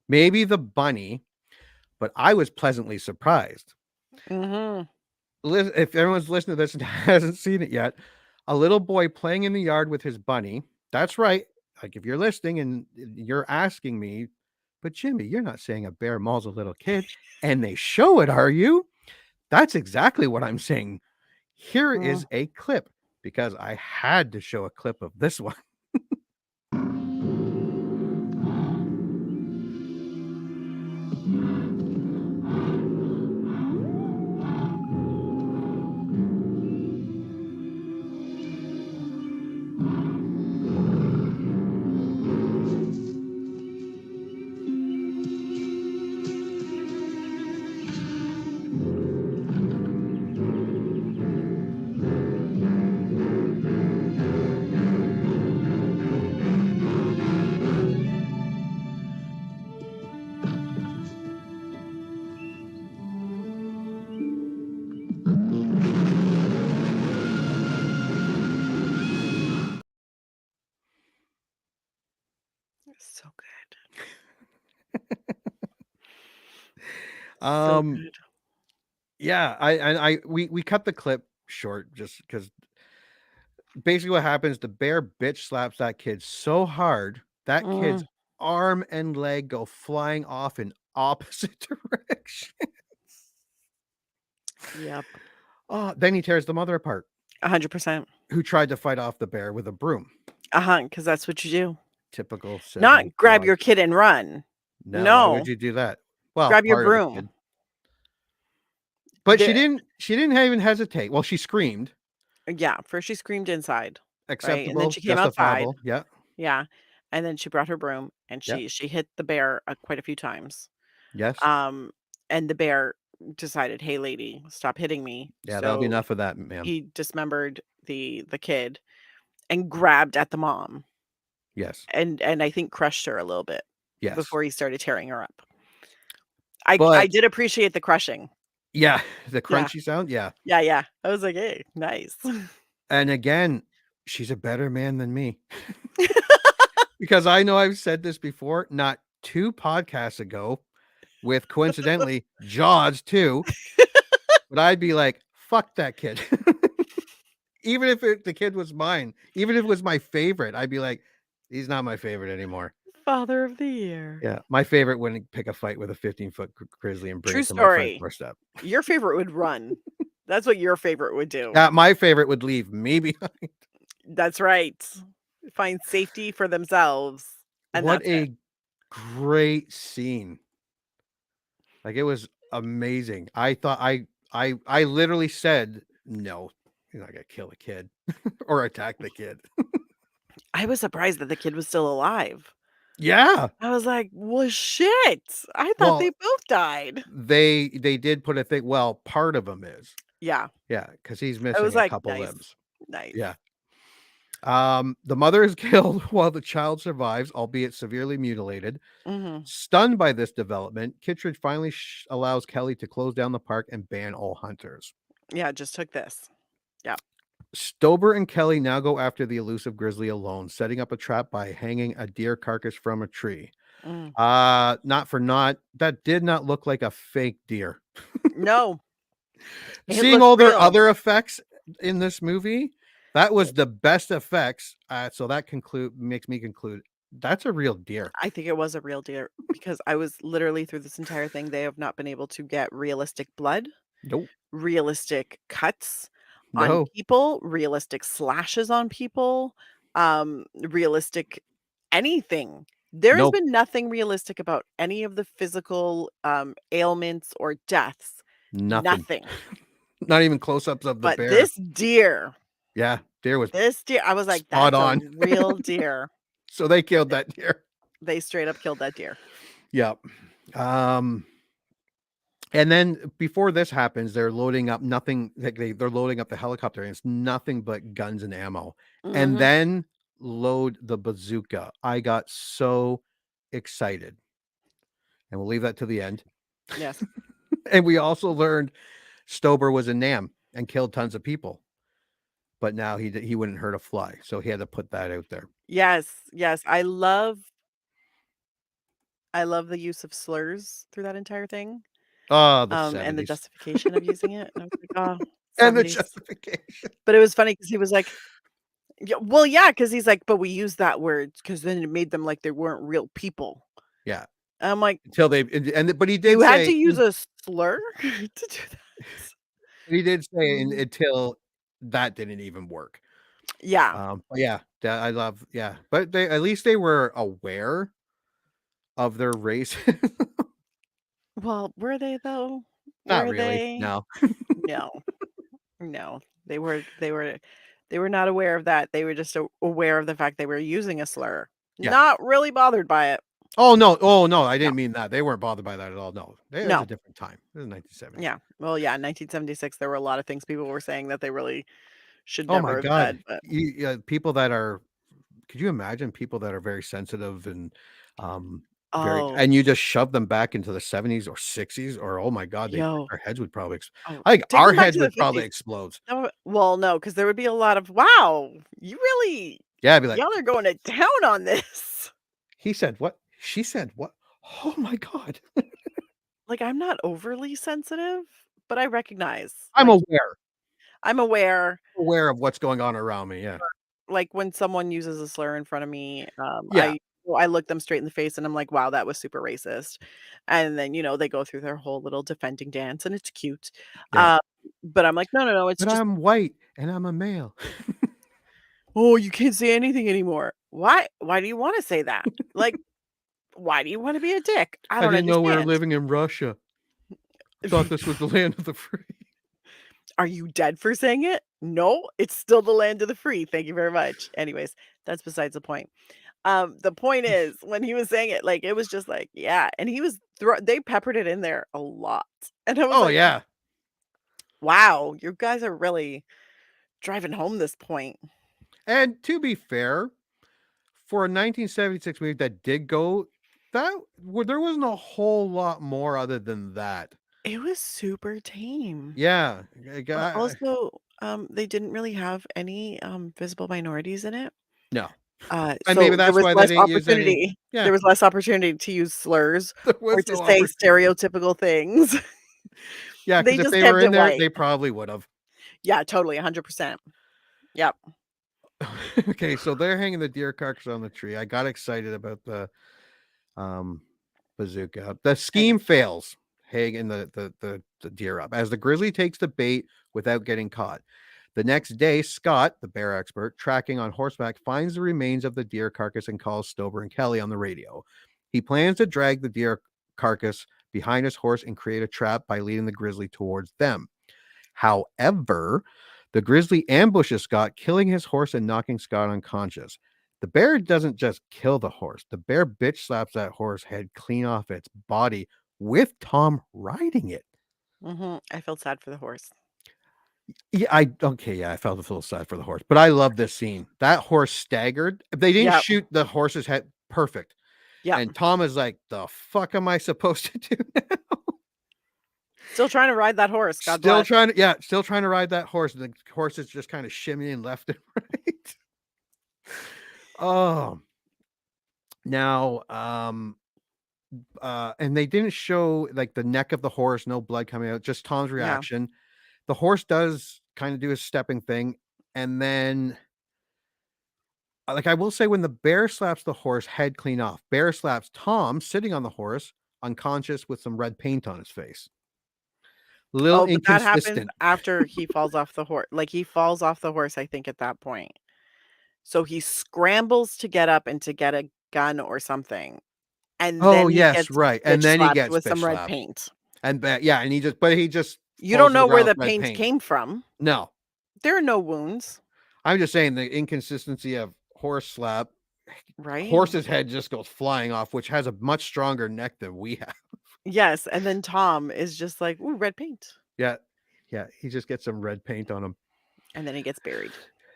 Maybe the bunny, but I was pleasantly surprised. Mhm. If everyone's listening to this and hasn't seen it yet, a little boy playing in the yard with his bunny. That's right. Like, if you're listening and you're asking me, but Jimmy, you're not saying a bear mauls a little kid and they show it, are you? That's exactly what I'm saying. Here is a clip because I had to show a clip of this one. So good. So good. Yeah, we cut the clip short just because basically what happens, the bear bitch slaps that kid so hard that kid's arm and leg go flying off in opposite direction. Yep. Oh, then he tears the mother apart, 100%. who tried to fight off the bear with a broom. Because that's what you do. Typical. Not 70s grab dog your shit. kid and run. No, why No. would you do that? Well, Grab your part of the broom. kid. But The- she didn't even hesitate. Well, she screamed. Yeah. First she screamed inside. Acceptable, And then she came outside. justifiable. Yeah. Yeah. And then she brought her broom and Yep. she hit the bear quite a few times. Yes. And the bear decided, hey lady, stop hitting me. Yeah, that'll be So enough of that, ma'am. he dismembered the kid and grabbed at the mom Yes. and I think crushed her a little bit Yes. before he started tearing her up. I But did appreciate the crushing. yeah, the crunchy sound. Yeah. Yeah. I was like, hey, nice. And again, she's a better man than me. Because I know I've said this before, not 2 podcasts ago, with coincidentally Jaws 2. But I'd be like, fuck that kid. Even if the kid was mine, even if it was my favorite, I'd be like, he's not my favorite anymore. Father of the year. Yeah. My favorite wouldn't pick a fight with a 15-foot grizzly and bring True it to my front story. doorstep. Your favorite would run. That's what your favorite would do. My favorite would leave me behind. That's right. Find safety for themselves. And What that's it. a great scene. Like, it was amazing. I thought I literally said, no, you're not gonna kill a kid or attack the kid. I was surprised that the kid was still alive. Yeah. I was like, well, shit. I thought Well, they both died. they did put a thing. Well, part of him is. Yeah. Yeah, because he's I missing was a like, couple nice. limbs. Nice. Yeah. The mother is killed while the child survives, albeit severely mutilated. Hmm. Stunned by this development, Kittredge finally allows Kelly to close down the park and ban all hunters. Yeah, just took this. Yeah. Stober and Kelly now go after the elusive Grizzly alone, setting up a trap by hanging a deer carcass from a tree. Mm. Not for naught, that did not look like a fake deer. No. It Seeing looked all their real. other effects in this movie, that was the best effects. So that makes me conclude that's a real deer. I think it was a real deer because I was literally through this entire thing. They have not been able to get realistic blood, Nope. realistic cuts on No. people, realistic slashes on people, realistic anything. There has Nope. been nothing realistic about any of the physical ailments or deaths. Nothing. Not even close-ups of the But bear. this deer, Yeah, deer was I was like, spot that's on. a real deer. So they killed that deer. They straight up killed that deer. Yep. And then before this happens, they're loading up nothing. They're loading up the helicopter, and it's nothing but guns and ammo. And Mhm. then load the bazooka. I got so excited. And we'll leave that to the end. Yes. And we also learned Stober was a Nam and killed tons of people. But now he wouldn't hurt a fly. So he had to put that out there. Yes. Yes. I love the use of slurs through that entire thing. Oh, the And the 70s. justification of using it. And I was like, oh, And the 70s. justification. But it was funny because he was like, yeah, because he's like, but we used that word because then it made them like they weren't real people. Yeah. And I'm like, Until they but he did you say had to use a slur to do that. he did say until that didn't even work. Yeah. But yeah, I love but they at least they were aware of their race. Well, were they though? Not Were really. they? No. No. No. They were not aware of that. They were just aware of the fact they were using a slur. Yeah. Not really bothered by it. Oh no, I didn't mean that. They weren't bothered by that at all. No. It was No. a different time. It was 1970. Yeah. Well, yeah, in 1976 there were a lot of things people were saying that they really should Oh never my have God. said, but People that are could you imagine people that are very sensitive and very oh, and you just shove them back into the 70s or 60s or oh my God, yo. our heads would probably Oh, I think take our them back heads to the would probably 50s. explode. No, well, no, because there would be a lot of wow, you really Yeah, I'd be like, y'all are going to town on this. he said what? She said what? Oh my God. Like, I'm not overly sensitive, but I recognize. I'm Like, aware. I'm aware. Aware of what's going on around me. Yeah. Like when someone uses a slur in front of me, Yeah. I look them straight in the face and I'm like, wow, that was super racist. And then, they go through their whole little defending dance and it's cute. Yeah. But I'm like, no, it's But just, I'm white and I'm a male. oh, you can't say anything anymore. Why? Why do you want to say that? Like, why do you want to be a dick? I I don't didn't know we were understand. living in Russia. Thought this was the land of the free. Are you dead for saying it? No, it's still the land of the free. Thank you very much. Anyways, that's besides the point. The point is when he was saying it, like it was just like, yeah, and he was they peppered it in there a lot. And I was Oh like, yeah. wow, you guys are really driving home this point. And to be fair, for a 1976 movie that did go there wasn't a whole lot more other than that. It was super tame. Yeah. Also, they didn't really have any visible minorities in it. No. And maybe that's why they didn't use any. Yeah. There was less opportunity to use slurs There or was to no say opportunity. stereotypical things. Yeah, They because if just they kept were it in there, white. they probably would have. Yeah, totally, 100%. Yep. Okay, so they're hanging the deer carcass on the tree. I got excited about the bazooka. The scheme fails. Haig and the deer up as the grizzly takes the bait without getting caught. The next day, Scott, the bear expert, tracking on horseback, finds the remains of the deer carcass and calls Stober and Kelly on the radio. He plans to drag the deer carcass behind his horse and create a trap by leading the grizzly towards them. However, the grizzly ambushes Scott, killing his horse and knocking Scott unconscious. The bear doesn't just kill the horse. The bear bitch slaps that horse head clean off its body with Tom riding it. I felt sad for the horse. Yeah, I felt a little sad for the horse, but I love this scene. That horse staggered. They didn't Yep. shoot the horse's head perfect. Yeah. And Tom is like, the fuck am I supposed to do now? Still trying to ride that horse. God Still bless. trying to ride that horse. The horse is just kind of shimmying left and right. Oh, now, and they didn't show like the neck of the horse, no blood coming out, just Tom's reaction. The horse does kind of do his stepping thing, and then, like I will say, when the bear slaps the horse head clean off, bear slaps Tom sitting on the horse unconscious with some red paint on his face. Little But that happens inconsistent. after he falls off the horse. Like he falls off the horse, I think, at that point. So he scrambles to get up and to get a gun or something. And Oh then he yes, gets right. And bitch then he slapped gets with some bitch red slapped. paint. And he just You falls don't to know where ground the with red paint came from. No. There are no wounds, I'm just saying the inconsistency of horse slap. right? Horse's head just goes flying off, which has a much stronger neck than we have. Yes, and then Tom is just like, "Ooh, red paint." Yeah. He just gets some red paint on him. And then he gets buried.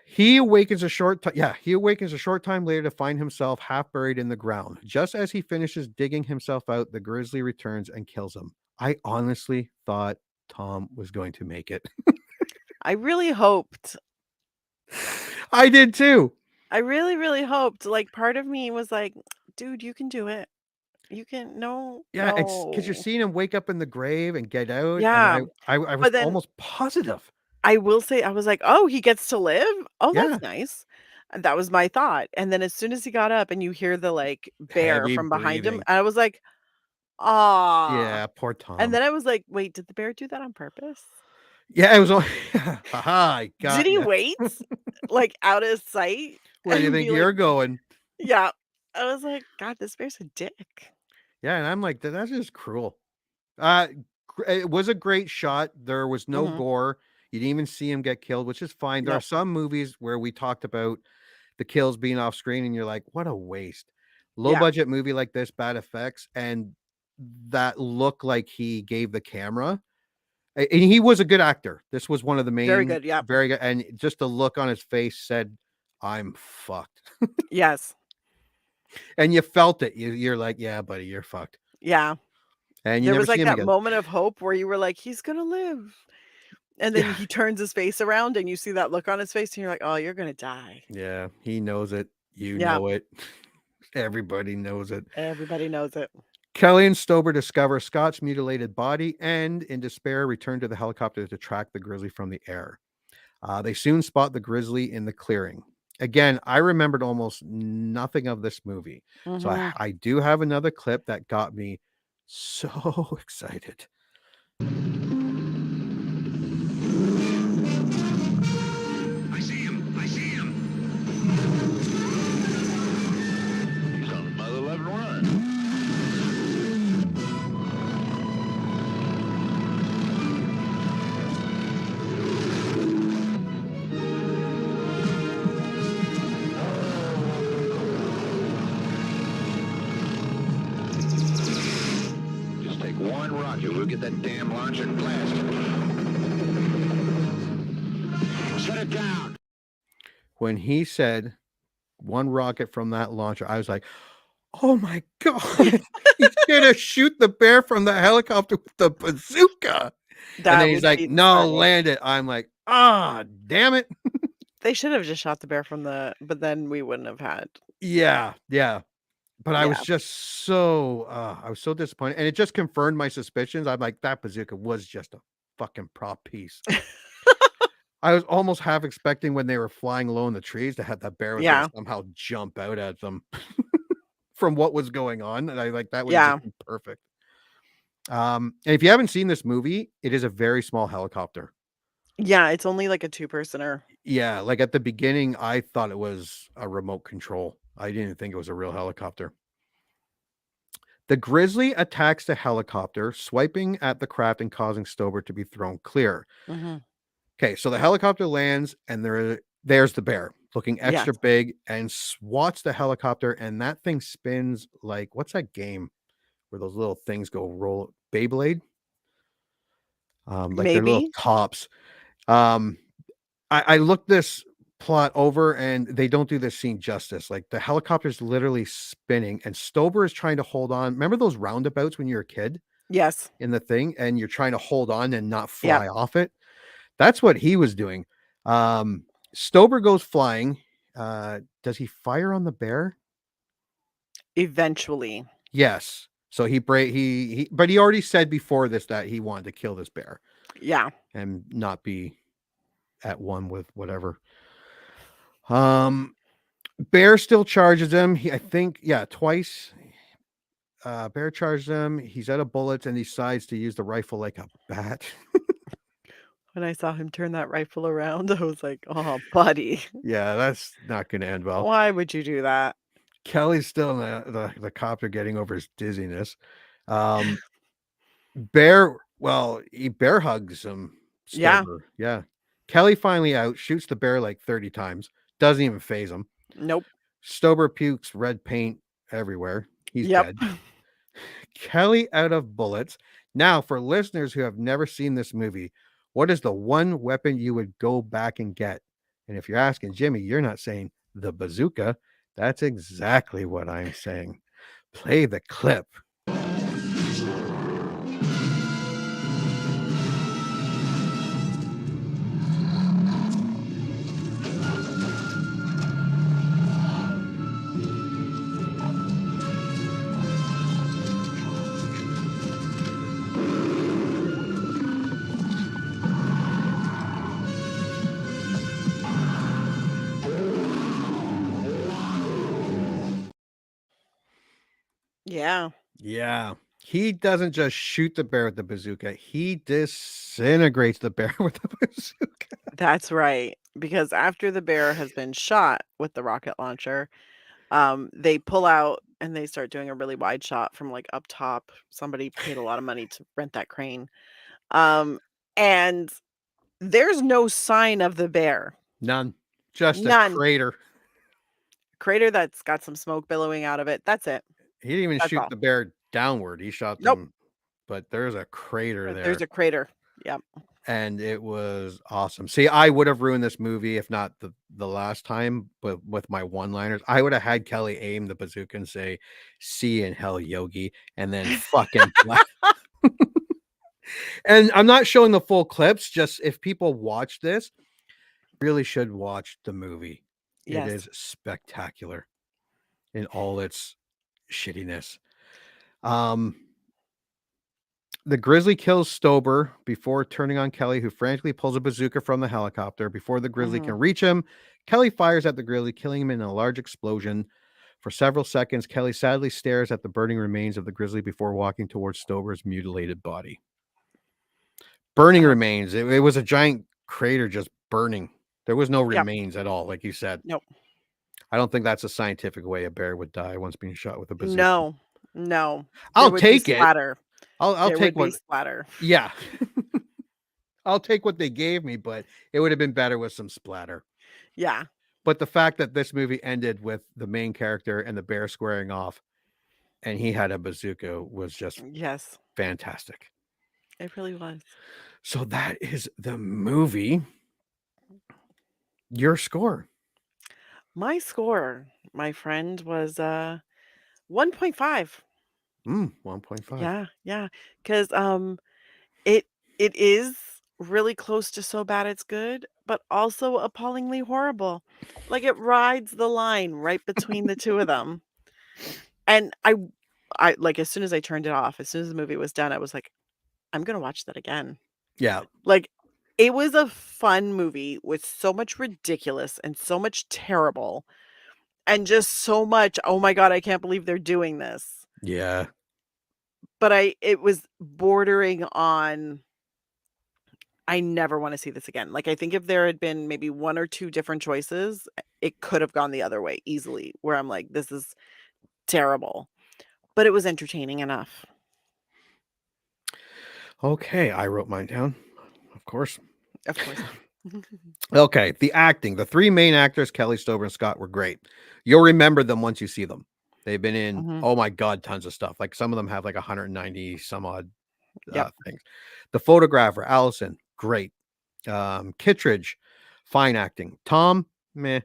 He awakens a short time later to find himself half buried in the ground. Just as he finishes digging himself out, the grizzly returns and kills him. I honestly thought Tom was going to make it. I really hoped. I did too. I really, really hoped. Like part of me was like, "Dude, you can do it. You can Yeah, because you're no." seeing him wake up in the grave and get out. Yeah. And I was But then almost positive. I will say, I was like, "Oh, he gets to live? Oh, Yeah. that's nice." And that was my thought. And then as soon as he got up and you hear the like bear Heavy from behind him, breathing. I was like, "Ah." Yeah, poor Tom. And then I was like, "Wait, did the bear do that on purpose? Yeah, it was all haha, I got Did he ya. wait like out of sight?" Where do you and think be you're like, going? yeah. I was like, "God, this bear's a dick." Yeah, and I'm like, that's just cruel. It was a great shot. There was no Mhm. gore. You didn't even see him get killed, which is fine. There are Nope. some movies where we talked about the kills being off screen, and you're like, what a waste. Low Yeah. budget movie like this, bad effects, and that look like he gave the camera. And he was a good actor. This was one of the main, Very good, yep. very good, and just the look on his face said, "I'm fucked," Yes. and you felt it. You're like, "Yeah, buddy, you're fucked," Yeah. and you There never was see like him that again. moment of hope where you were like, "He's gonna live." And then Yeah, he turns his face around and you see that look on his face and you're like, "Oh, you're gonna die." yeah, he knows it. You Yeah. know it. Everybody knows it. Everybody knows it. Kelly and Stober discover Scott's mutilated body and, in despair, return to the helicopter to track the grizzly from the air. They soon spot the grizzly in the clearing. Again, I remembered almost nothing of this movie. So Mhm. I do have another clip that got me so excited. I see him! I see him! He's on another left run. Just take one rocket, we'll get that damn launcher blasted. Set it down. When he said one rocket from that launcher, I was like, oh my God, he's going to shoot the bear from the helicopter with the bazooka. And That then he's would like, be no, funny. land it. I'm like, ah, damn it. They should have just shot the bear from the but then we wouldn't have had. Yeah. But I was Yeah. just so, I was so disappointed. And it just confirmed my suspicions. I'm like, that bazooka was just a fucking prop piece. I was almost half expecting when they were flying low in the trees to have that bear was Yeah. gonna somehow jump out at them from what was going on. And I like that would Yeah. have just been perfect. And if you haven't seen this movie, it is a very small helicopter. Yeah, it's only like a two-personer. Yeah, like at the beginning, I thought it was a remote control. I didn't think it was a real helicopter. The Grizzly attacks the helicopter, swiping at the craft and causing Stober to be thrown clear. Mm-hmm. Okay, so the helicopter lands, and there's the bear looking Yes. extra big and swats the helicopter, and that thing spins like what's that game where those little things go roll? Beyblade? Like they're little Maybe. tops. Um, I looked this plot over, and they don't do this scene justice. Like the helicopter's literally spinning, and Stober is trying to hold on. Remember those roundabouts when you were a kid Yes. in the thing, and you're trying to hold on and not Yep. fly off it? That's what he was doing. Stober goes flying. Does he fire on the bear? Eventually. Yes. So but he already said before this that he wanted to kill this bear Yeah. and not be at one with whatever. Bear still charges him. I think, twice. Bear charges him. He's out of bullets and he decides to use the rifle like a bat. When I saw him turn that rifle around, I was like, "Oh, buddy, Yeah, that's not going to end well. why would you do that?" Kelly's still in the copter getting over his dizziness. Bear hugs him. Yeah. Stober. Yeah. Kelly finally out, shoots the bear like 30 times, doesn't even phase him. Nope. Stober pukes red paint everywhere. He's Yep. dead. Kelly out of bullets. Now, for listeners who have never seen this movie, what is the one weapon you would go back and get? And if you're asking Jimmy, you're not saying the bazooka. That's exactly what I'm saying. Play the clip. Yeah. Yeah. He doesn't just shoot the bear with the bazooka. He disintegrates the bear with the bazooka. That's right. Because after the bear has been shot with the rocket launcher, they pull out and they start doing a really wide shot from like up top. Somebody paid a lot of money to rent that crane. And there's no sign of the bear. None. Just None. a crater. Crater that's got some smoke billowing out of it. That's it. He didn't even That's shoot all. the bear downward. He shot Nope. them, but there's a crater there. There's a crater. Yep. And it was awesome. See, I would have ruined this movie if not the last time, but with my one-liners, I would have had Kelly aim the bazooka and say, "See you in hell, Yogi," and then fucking blast. And I'm not showing the full clips. Just if people watch this, really should watch the movie. Yes. It is spectacular in all its shittiness. The Grizzly kills Stober before turning on Kelly, who frantically pulls a bazooka from the helicopter. Before the Grizzly can reach him, Kelly fires at the Grizzly, killing him in a large explosion. For several seconds, Kelly sadly stares at the burning remains of the Grizzly before walking towards Stober's mutilated body. Burning remains. It was a giant crater just burning. There was no remains at all, like you said. Nope. I don't think that's a scientific way a bear would die once being shot with a bazooka. No. I'll take it. Splatter. I'll There take would be what. splatter. Yeah. I'll take what they gave me, but it would have been better with some splatter. Yeah. But the fact that this movie ended with the main character and the bear squaring off and he had a bazooka was just Yes. fantastic. It really was. So that is the movie. Your score. My score, my friend, was 1.5. 1.5. Yeah. Because it is really close to so bad it's good, but also appallingly horrible. Like it rides the line right between the two of them. And I like as soon as I turned it off, as soon as the movie was done, I was like, I'm gonna watch that again. Yeah. Like it was a fun movie with so much ridiculous and so much terrible and just so much, oh my God, I can't believe they're doing this. Yeah. but it was bordering on, I never want to see this again. Like, I think if there had been maybe one or two different choices, it could have gone the other way easily, where I'm like, this is terrible. But it was entertaining enough. Okay, I wrote mine down, of course. Of course. Okay, the acting. The three main actors, Kelly, Stover, and Scott, were great. You'll remember them once you see them. They've been in, Mhm. oh my God, tons of stuff. Like some of them have like 190 some odd Yep. things. The photographer, Allison, great. Kittredge, fine acting. Tom, meh.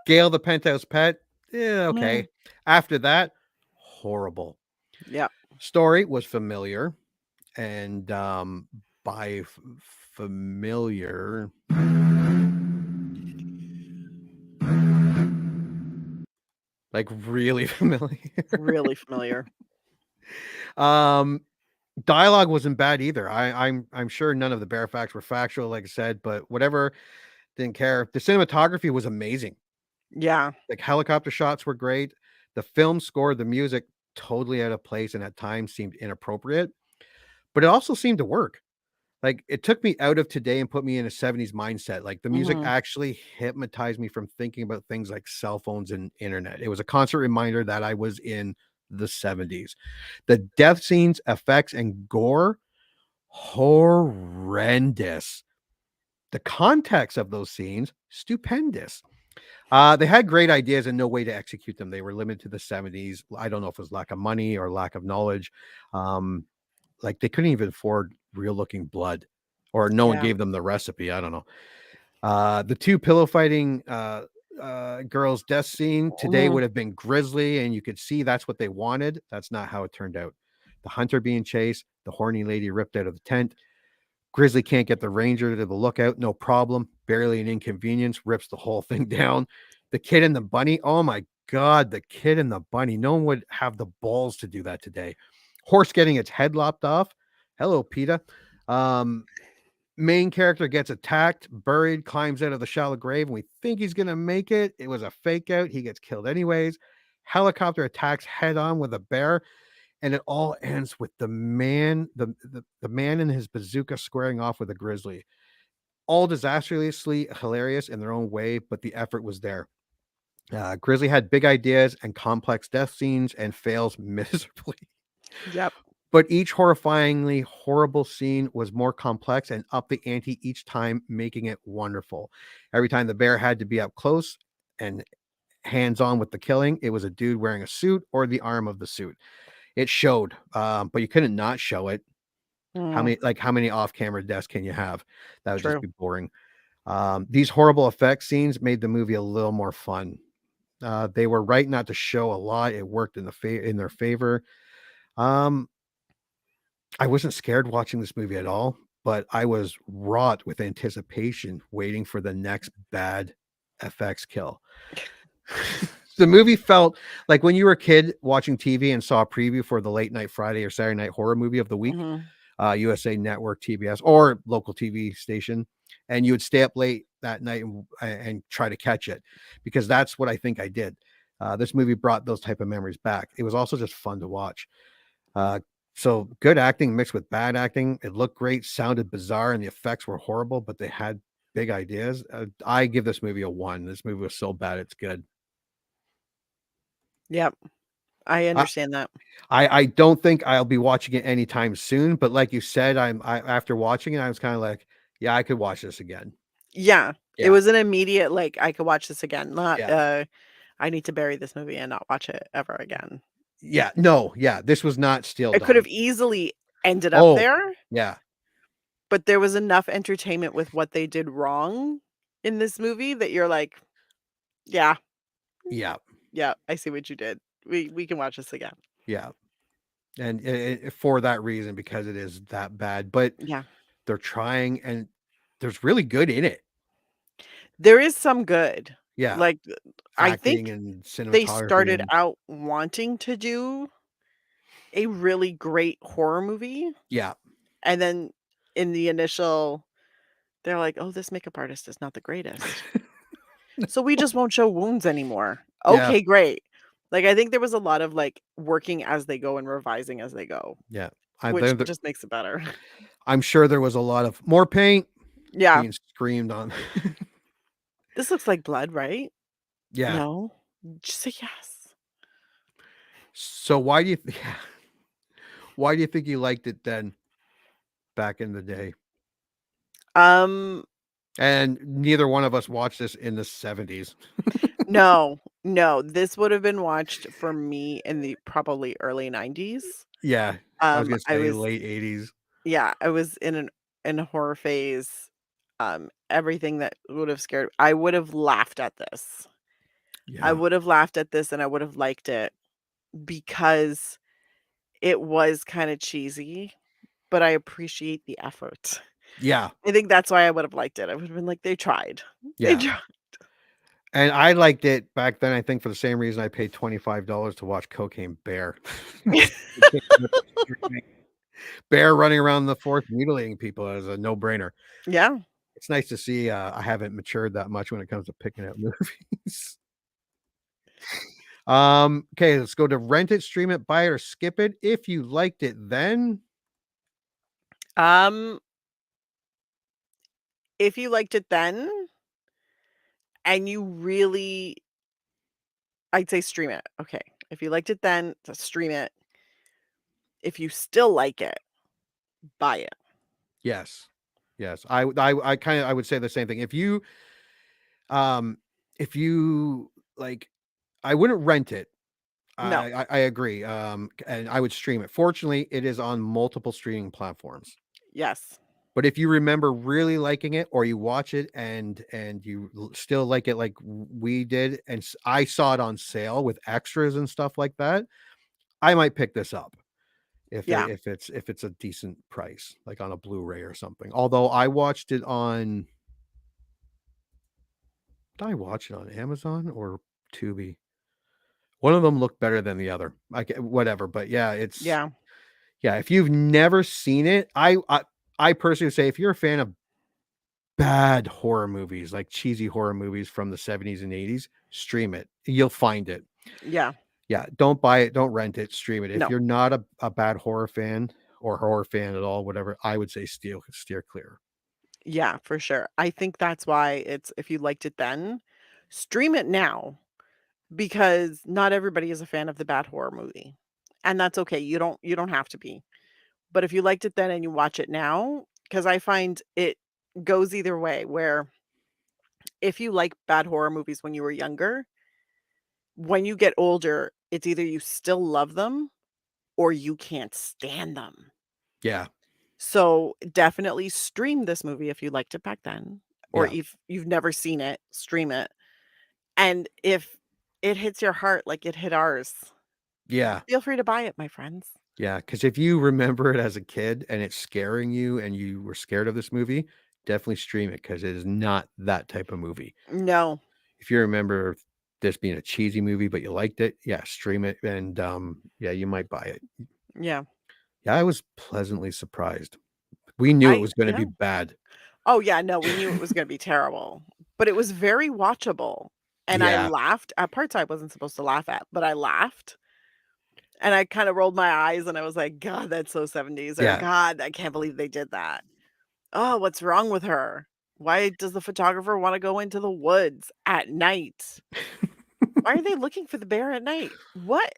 Gail, the penthouse pet, yeah, okay. Mm. After that, horrible. Yep. Story was familiar, and by familiar, like really familiar. Really familiar. Dialogue wasn't bad either. I'm sure none of the bare facts were factual, like I said, but whatever, didn't care. The cinematography was amazing. Yeah. Like helicopter shots were great. The film score, the music, totally out of place and at times seemed inappropriate, but it also seemed to work. Like it took me out of today and put me in a 70s mindset. Like the music Mhm. actually hypnotized me from thinking about things like cell phones and internet. It was a constant reminder that I was in the 70s. The death scenes, effects, and gore, horrendous. The context of those scenes, stupendous. They had great ideas and no way to execute them. They were limited to the 70s. I don't know if it was lack of money or lack of knowledge. Um, like they couldn't even afford real looking blood, or no one Yeah. gave them the recipe. I don't know. The two pillow fighting girls' death scene today Mhm. would have been Grizzly, and you could see that's what they wanted. That's not how it turned out. The hunter being chased, the horny lady ripped out of the tent. Grizzly can't get the ranger to the lookout, no problem. Barely an inconvenience, rips the whole thing down. The kid and the bunny, oh my God, the kid and the bunny. No one would have the balls to do that today. Horse getting its head lopped off. Hello, PETA. Main character gets attacked, buried, climbs out of the shallow grave, and we think he's going to make it. It was a fake out. He gets killed anyways. Helicopter attacks head on with a bear, and it all ends with the man, the man and his bazooka squaring off with a grizzly. All disastrously hilarious in their own way, but the effort was there. Grizzly had big ideas and complex death scenes and fails miserably. Yep. But each horrifyingly horrible scene was more complex and up the ante each time, making it wonderful. Every time the bear had to be up close and hands on with the killing, it was a dude wearing a suit or the arm of the suit. It showed, but you couldn't not show it. Mm. How many off-camera deaths can you have? That would just True. be boring. These horrible effect scenes made the movie a little more fun. They were right not to show a lot. It worked in in their favor. Um, I wasn't scared watching this movie at all, but I was wrought with anticipation, waiting for the next bad FX kill. The movie felt like when you were a kid watching TV and saw a preview for the late night Friday or Saturday night horror movie of the week, Mhm. USA Network, TBS, or local TV station, and you would stay up late that night and try to catch it, because that's what I think I did. This movie brought those type of memories back. It was also just fun to watch. Uh, so good acting mixed with bad acting. It looked great, sounded bizarre, and the effects were horrible, but they had big ideas. I give this movie a 1. This movie was so bad, it's good. Yep. I I, understand that. I don't think I'll be watching it anytime soon, but like you said, after watching it, I was kind of like, yeah, I could watch this again. Yeah. It Yeah, was an immediate, like, I could watch this again, not, yeah, I need to bury this movie and not watch it ever again. yeah. No, yeah, this was not still It could have done. easily ended up Oh, there, yeah, but there was enough entertainment with what they did wrong in this movie that you're like, "Yeah, yeah, yeah, I see what you did. We can watch this again." yeah. And for that reason, because it is that bad, but Yeah. they're trying, and there's really good in it. There is some good. Yeah, Like, I acting think and they cinematography started and out wanting to do a really great horror movie, yeah. and then in the initial they're like, "Oh, this makeup artist is not the greatest. So we just won't show wounds anymore." Yeah, Okay, great. Like, I think there was a lot of, like, working as they go and revising as they go, Yeah. which just makes it better. I'm sure there was a lot of more paint Yeah. being screamed on. This looks like blood, right? Yeah. No? Just say yes. So why do you yeah. Why do you think you liked it then back in the day? Um, And neither one of us watched this in the 70s. no, no, this would have been watched for me in the probably early 90s. Yeah. I was gonna I say was late 80s. yeah, I was in a horror phase. Everything that would have scared I would have laughed at this. I Yeah. would have laughed at this and I would have liked it because it was kinda cheesy, but I appreciate the effort. Yeah. I think that's why I would have liked it. I would have been like, "They tried. They Yeah. tried." And I liked it back then, I think for the same reason I paid $25 to watch Cocaine Bear. Bear running around the forest mutilating people is a no-brainer. Yeah. It's nice to see, I haven't matured that much when it comes to picking out movies. Okay, let's go to rent it, stream it, buy it, or skip it. If you liked it then, Um, if you liked it then and you really I'd say stream it. Okay. If you liked it then, stream it. If you still like it, buy it. yes. Yes. I kinda I would say the same thing. Um, if you like I wouldn't rent it. No. I agree, and I would stream it. Fortunately, it is on multiple streaming platforms. Yes. But if you remember really liking it or you watch it and you still like it like we did, and I saw it on sale with extras and stuff like that, I might pick this up Yeah. if it's a decent price, like on a Blu-ray or something. Although I watched it on did I watch it on Amazon or Tubi? One of them looked better than the other. Like whatever, but yeah, it's Yeah. yeah, if you've never seen it, I personally say if you're a fan of bad horror movies, like cheesy horror movies from the 70s and 80s, stream it. You'll find it. Yeah. Yeah, don't buy it, don't rent it, stream it. If No. you're not a bad horror fan or horror fan at all, whatever, I would say steer clear. Yeah, for sure. I think that's why it's if you liked it then, stream it now because not everybody is a fan of the bad horror movie. And that's okay. You don't have to be. But if you liked it then and you watch it now, because I find it goes either way, where if you like bad horror movies when you were younger, when you get older, it's either you still love them or you can't stand them. Yeah, So definitely stream this movie if you liked it back then, or yeah, if you've never seen it, stream it. And if it hits your heart like it hit ours, yeah, feel free to buy it, my friends. yeah. Because if you remember it as a kid and it's scaring you and you were scared of this movie, definitely stream it because it is not that type of movie. No. If you remember this being a cheesy movie, but you liked it, yeah, stream it and yeah, you might buy it. Yeah. Yeah, I was pleasantly surprised. We knew it was gonna be Yeah. bad. Oh, yeah, no, we knew it was gonna be terrible, but it was very watchable, and I Yeah, laughed at parts I wasn't supposed to laugh at, but I laughed, and I kinda rolled my eyes, and I was like, "God, that's so 70s," or, yeah. "God, I can't believe they did that. Oh, what's wrong with her? Why does the photographer wanna go into the woods at night? Why are they looking for the bear at night? What?"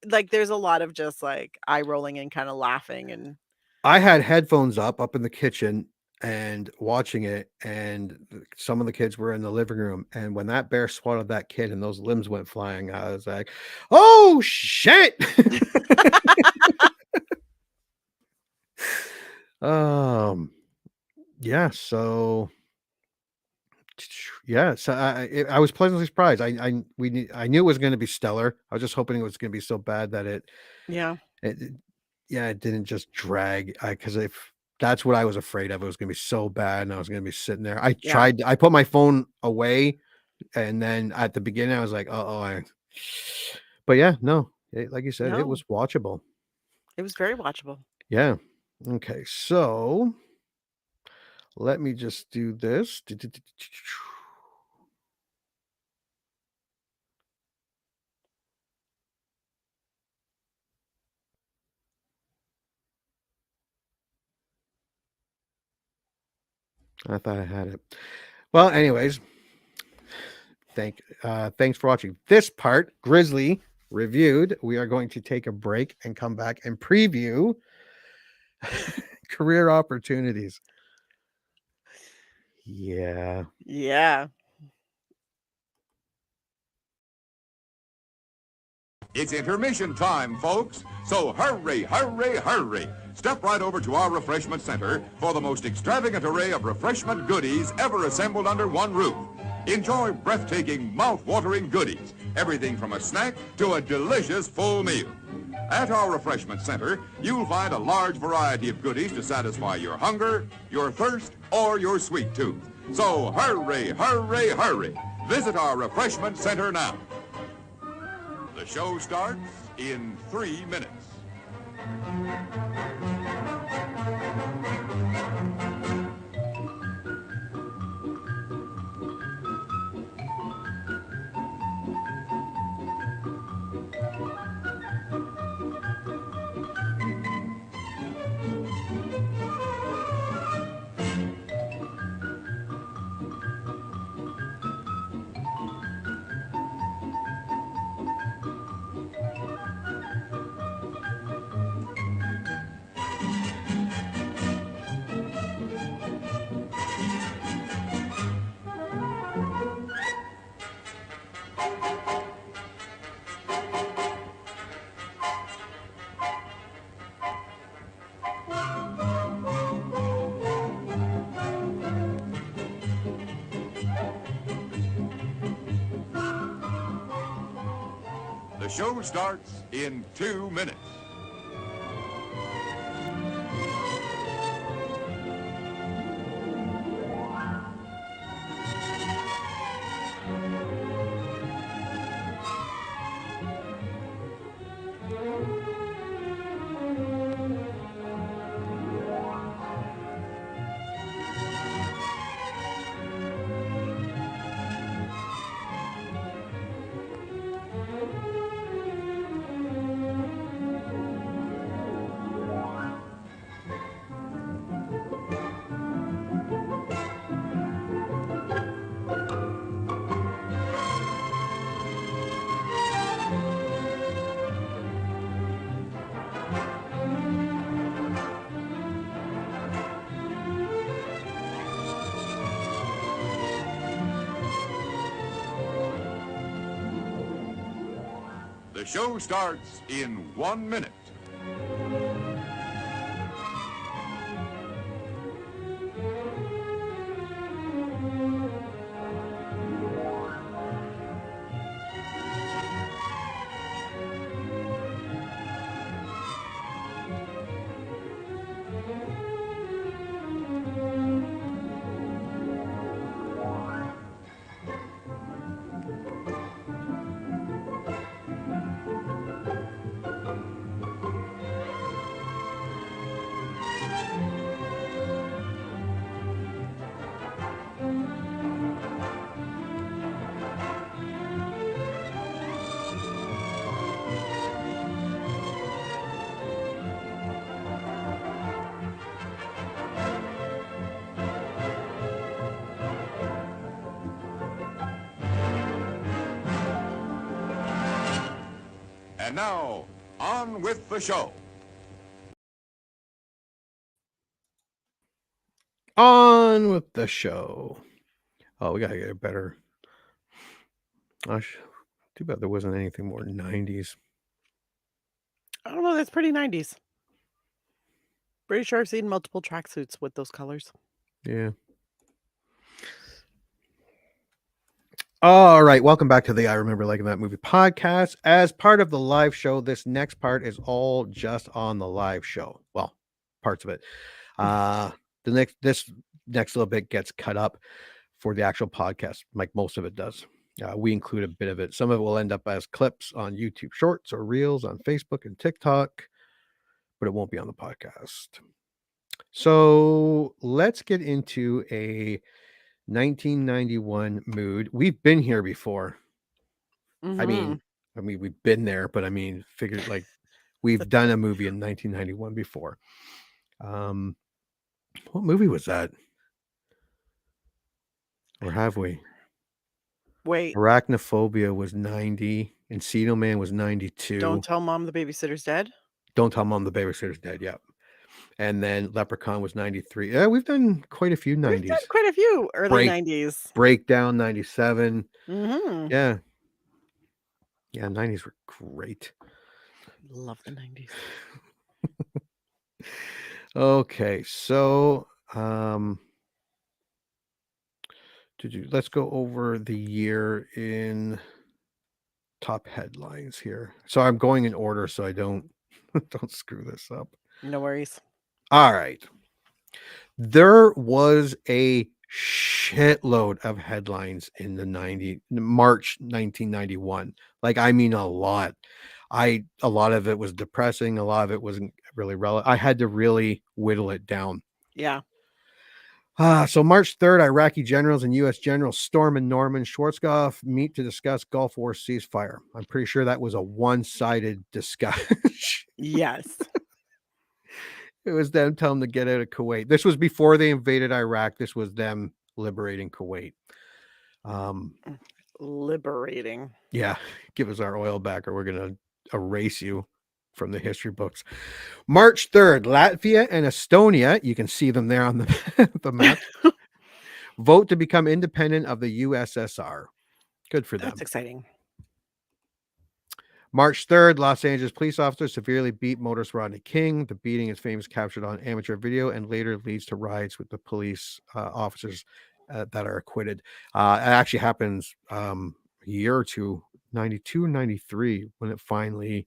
Like, there's a lot of just, like, eye rolling and kinda laughing and I had headphones up in the kitchen and watching it, and some of the kids were in the living room, and when that bear swatted that kid and those limbs went flying, I was like, "Oh, shit!" Um, yeah, so yeah, so I was pleasantly surprised. I knew it was gonna be stellar. I was just hoping it was gonna be so bad that Yeah, it yeah, it didn't just drag. Because if that's what I was afraid of, it was gonna be so bad, and I was gonna be sitting there. yeah. I put my phone away, and then at the beginning, I was like, "Uh-oh, I" but yeah, no, like you said, it No, was watchable. it was very watchable. Yeah. Okay, so let me just do this. I thought I had it. Well, anyways, thanks for watching this part. Grizzly reviewed. We are going to take a break and come back and preview career opportunities. Yeah. Yeah. It's intermission time, folks. So hurry, hurry, hurry. Step right over to our refreshment center for the most extravagant array of refreshment goodies ever assembled under one roof. Enjoy breathtaking, mouth-watering goodies. Everything from a snack to a delicious full meal. At our refreshment center, you'll find a large variety of goodies to satisfy your hunger, your thirst, or your sweet tooth. So hurry, hurry, hurry. Visit our refreshment center now. The show starts in 3 minutes. The show starts in 2 minutes. The show starts in 1 minute. And now, on with the show. On with the show. Oh, we gotta get a better. Gosh, too bad there wasn't anything more 90s. I don't know. That's pretty 90s. Pretty sure I've seen multiple tracksuits with those colors. Yeah. All right, welcome back to the I Remember Liking That Movie podcast. As part of the live show, this next part is all just on the live show. Well, parts of it. This next little bit gets cut up for the actual podcast, like most of it does. We include a bit of it. Some of it will end up as clips on YouTube Shorts or Reels on Facebook and TikTok, but it won't be on the podcast. So let's get into a 1991 mood. We've been here before. I mean, we've been there, but I mean, figured like we've done a movie in 1991 before. What movie was that? Or have we? Wait, Arachnophobia was 90. Encino Man was 92. don't tell mom the babysitter's dead. Don't Tell Mom the Babysitter's Dead. Yep. And then Leprechaun was 93. Yeah, we've done quite a few 90s. We've done quite a few early 90s. Breakdown 97. Mm-hmm. Yeah. Yeah, 90s were great. Love the 90s. Okay, so let's go over the year in top headlines here. So I'm going in order so I don't screw this up. No worries. All right. There was a shitload of headlines in the March 1991. Like, I mean, a lot. A lot of it was depressing. A lot of it wasn't really relevant. I had to really whittle it down. Yeah. So March 3rd, Iraqi generals and U.S. Generals Storm and Norman Schwarzkopf meet to discuss Gulf War ceasefire. I'm pretty sure that was a one-sided discussion. Yes. It was them telling them to get out of Kuwait. This was before they invaded Iraq. This was them liberating Kuwait. Liberating. Yeah, give us our oil back or we're going to erase you from the history books. March 3rd, Latvia and Estonia, you can see them there on the map, vote to become independent of the USSR. Good for them. That's exciting. March 3rd, Los Angeles police officer severely beat motorist Rodney King. The beating is famous, captured on amateur video, and later leads to riots with the police officers that are acquitted. It actually happens a year or two, 92 and 93, when it finally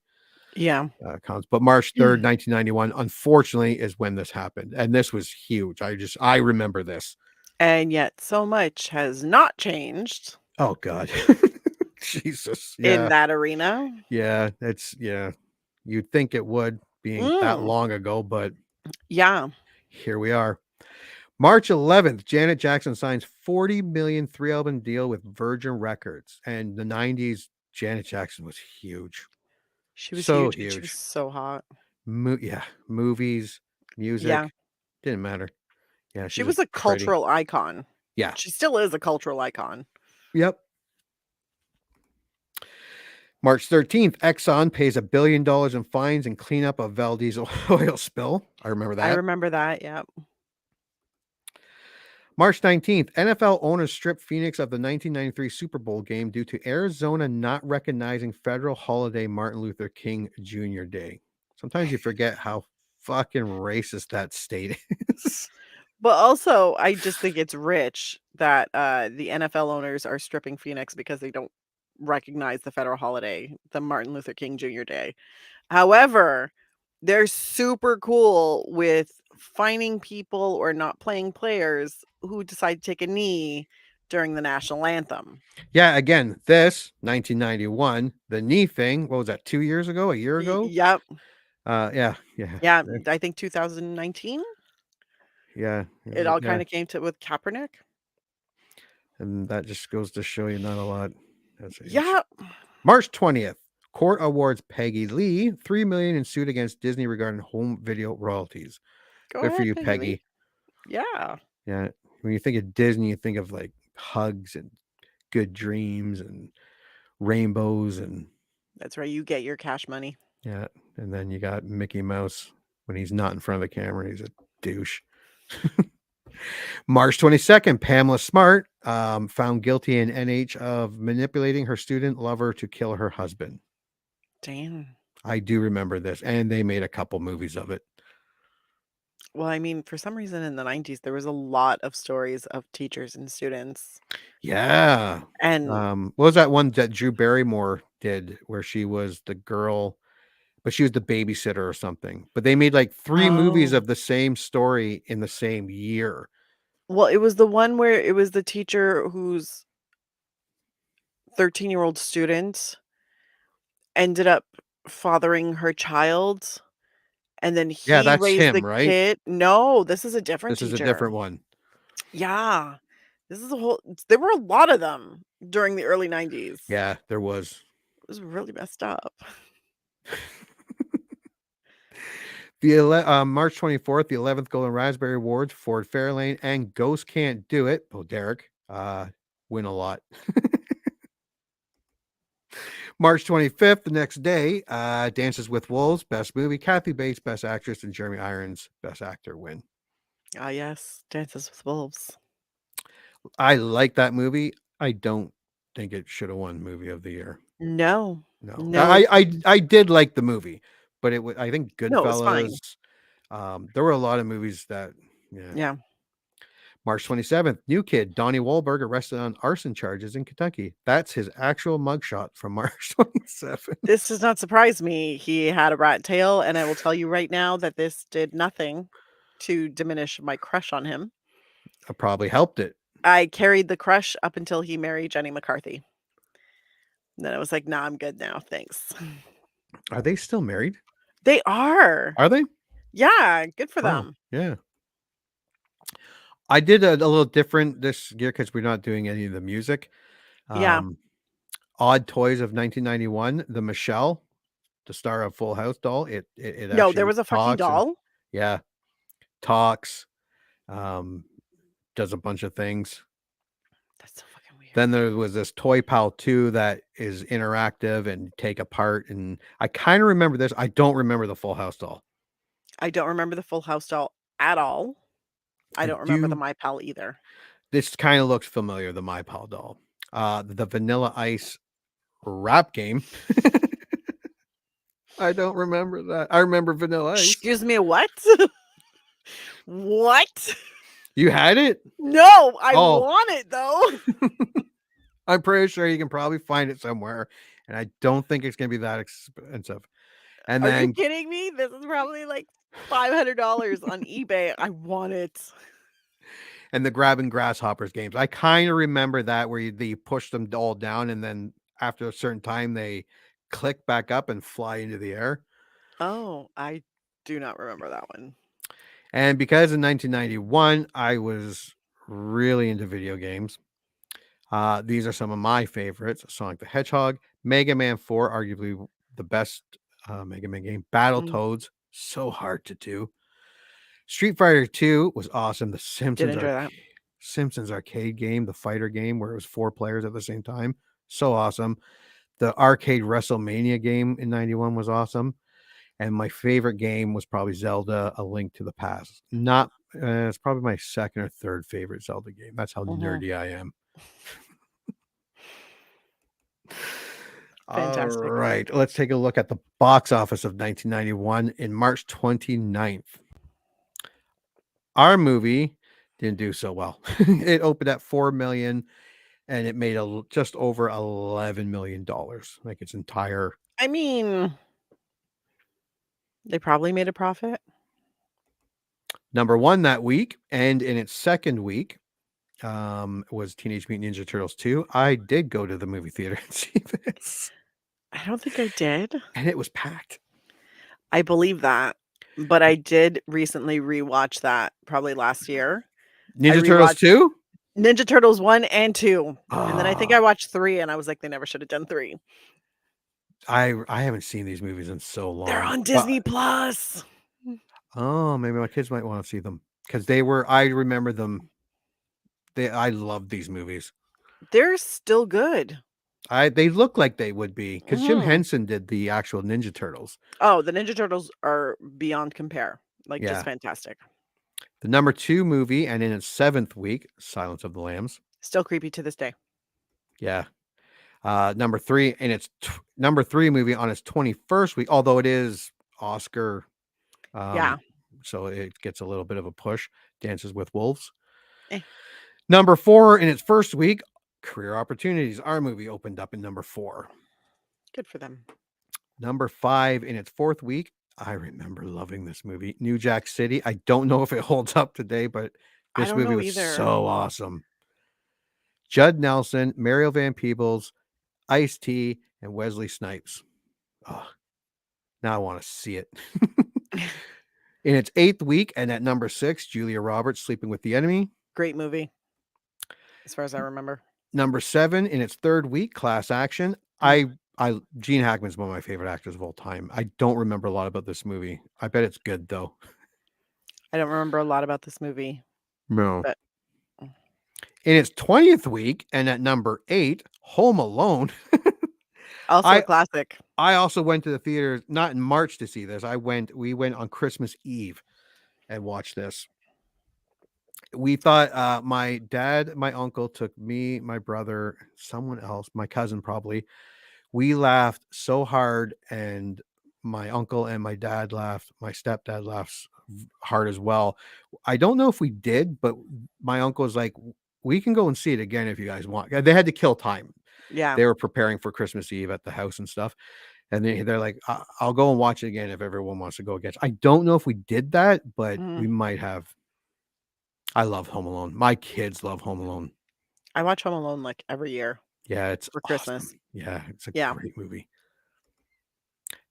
comes. But March 3rd, 1991, unfortunately, is when this happened. And this was huge. I remember this. And yet so much has not changed. Oh, God. Jesus. In that arena. Yeah, you'd think it would, being that long ago, but here we are. March 11th, Janet Jackson signs $40 million 3-album deal with Virgin Records. And the 90s, Janet Jackson was huge. She was so huge. She was so hot. Movies, music, didn't matter. Yeah, she was a cultural icon. Yeah, she still is a cultural icon. Yep. March 13th, Exxon pays $1 billion in fines and cleanup of Valdez oil spill. I remember that. Yep. March 19th, NFL owners strip Phoenix of the 1993 Super Bowl game due to Arizona not recognizing federal holiday Martin Luther King Jr. Day. Sometimes you forget how fucking racist that state is. But also, I just think it's rich that the NFL owners are stripping Phoenix because they don't recognize the federal holiday, the Martin Luther King Jr. Day. However, they're super cool with fining people or not playing players who decide to take a knee during the national anthem. Yeah, again, this 1991, the knee thing, what was that, 2 years ago, a year ago? Yep. Yeah. I think 2019. Yeah. It all kind of came to with Kaepernick. And that just goes to show you not a lot. Yeah. March 20th, court awards Peggy Lee $3 million in suit against Disney regarding home video royalties. Good for you, Peggy. Yeah. Yeah. When you think of Disney, you think of like hugs and good dreams and rainbows and. That's right. You get your cash money. Yeah. And then you got Mickey Mouse when he's not in front of the camera. He's a douche. March 22nd, Pamela Smart found guilty in NH of manipulating her student lover to kill her husband. Damn. I do remember this, and they made a couple movies of it. Well, I mean, for some reason in the 90s, there was a lot of stories of teachers and students. Yeah. And what was that one that Drew Barrymore did where she was the girl, but she was the babysitter or something? But they made like 3 movies of the same story in the same year. Well, it was the one where it was the teacher whose 13-year-old student ended up fathering her child. And then he that's raised him, the right? kid. No, this is a different teacher. This is a different one. Yeah. This is there were a lot of them during the early 90s. Yeah, there was. It was really messed up. The March 24th, the 11th Golden Raspberry Awards, Ford Fairlane and Ghost Can't Do It. Oh, Derek, win a lot. March 25th, the next day, Dances with Wolves, best movie. Kathy Bates, best actress, and Jeremy Irons, best actor, win. Ah, yes, Dances with Wolves. I like that movie. I don't think it should have won movie of the year. No, No, no, I did like the movie, but it was, I think no, it was fine. Goodfellas. There were a lot of movies that, yeah. Yeah. March 27th, new kid, Donnie Wahlberg arrested on arson charges in Kentucky. That's his actual mugshot from March 27th. This does not surprise me. He had a rat tail, and I will tell you right now that this did nothing to diminish my crush on him. I probably helped it. I carried the crush up until he married Jenny McCarthy. Then I was like, "Nah, I'm good now, thanks." Are they still married? They are. Are they? Yeah, good for Oh, them. yeah. I did a little different this year because we're not doing any of the music. Yeah. Odd Toys of 1991, the Michelle, the star of Full House doll. It No, actually there was a fucking talks and- doll? yeah, talks, does a bunch of things. That's so fucking weird. Then there was this Toy Pal 2 that is interactive and take apart. And I kind of remember this. I don't remember the Full House doll. I don't remember the Full House doll at all. I don't remember the My Pal either. This kind of looks familiar, the My Pal doll. The Vanilla Ice rap game. I don't remember that. I remember Vanilla Ice. Excuse me, what? What? You had it? No, I Oh. want it though. I'm pretty sure you can probably find it somewhere, and I don't think it's going to be that expensive. And Are then you kidding me? This is probably like $500 on eBay. I want it. and the grabbing grasshoppers games. I kind of remember that where you push them all down, and then after a certain time they click back up and fly into the air. Oh, I do not remember that one. And because in 1991 I was really into video games, these are some of my favorites: Sonic the Hedgehog, Mega Man 4, arguably the best Mega Man game, Battletoads, so hard to do. Street Fighter 2 was awesome. The Did enjoy that. Simpsons arcade game, the fighter game where it was 4 players at the same time, so awesome. The arcade WrestleMania game in 91 was awesome. And my favorite game was probably Zelda: A Link to the Past. Not it's probably my second or third favorite Zelda game. That's how nerdy I am. Fantastic. All right, let's take a look at the box office of 1991 in March 29th. Our movie didn't do so well. It opened at 4 million and it made just over $11 million, like its entire. I mean, they probably made a profit. Number one that week, and in its second week, was Teenage Mutant Ninja Turtles 2. I did go to the movie theater and see this, I don't think I did. and it was packed. I believe that. But I did recently rewatch that probably last year. Ninja Turtles 2? Ninja Turtles 1 and 2. And then I think I watched 3 and I was like, they never should have done 3. I haven't seen these movies in so long. They're on Disney Plus. Oh, maybe my kids might want to see them because I remember them. I love these movies. They're still good. They look like they would be because Jim Mhm. Henson did the actual Ninja Turtles. Oh, the Ninja Turtles are beyond compare. Like, Yeah. just fantastic. The number 2 movie, and in its 7th week, Silence of the Lambs. Still creepy to this day. Yeah. Number 3, and its number 3 movie on its 21st week, although it is Oscar. Yeah. So it gets a little bit of a push. Dances with Wolves. Eh. Number 4 in its first week, Career Opportunities. Our movie opened up in number 4. Good for them. Number 5 in its 4th week. I remember loving this movie, New Jack City. I don't know if it holds up today, but I this don't movie know was either. so awesome. Judd Nelson, Mario Van Peebles, Ice-T, and Wesley Snipes. Oh, now I want to see it. In its 8th week, and at number 6, Julia Roberts, Sleeping with the Enemy. Great movie. As far as I remember. Number 7 in its 3rd week, Class Action. Gene Hackman's one of my favorite actors of all time. I don't remember a lot about this movie. I bet it's good though. I don't remember a lot about this movie. No. But In its 20th week, and at number 8, Home Alone. Also a classic. I also went to the theater, not in March to see this. We went on Christmas Eve and watched this. We thought my dad, my uncle took me, my brother, someone else, my cousin probably. We laughed so hard, and my uncle and my dad laughed. My stepdad laughs hard as well. I don't know if we did, but my uncle was like, we can go and see it again if you guys want. They had to kill time. Yeah. They were preparing for Christmas Eve at the house and stuff. And they're like, I'll go and watch it again if everyone wants to go again. I don't know if we did that, but we might have. I love Home Alone. My kids love Home Alone. I watch Home Alone like every year. Yeah, it's for Christmas. awesome. Yeah, it's a Yeah. great movie.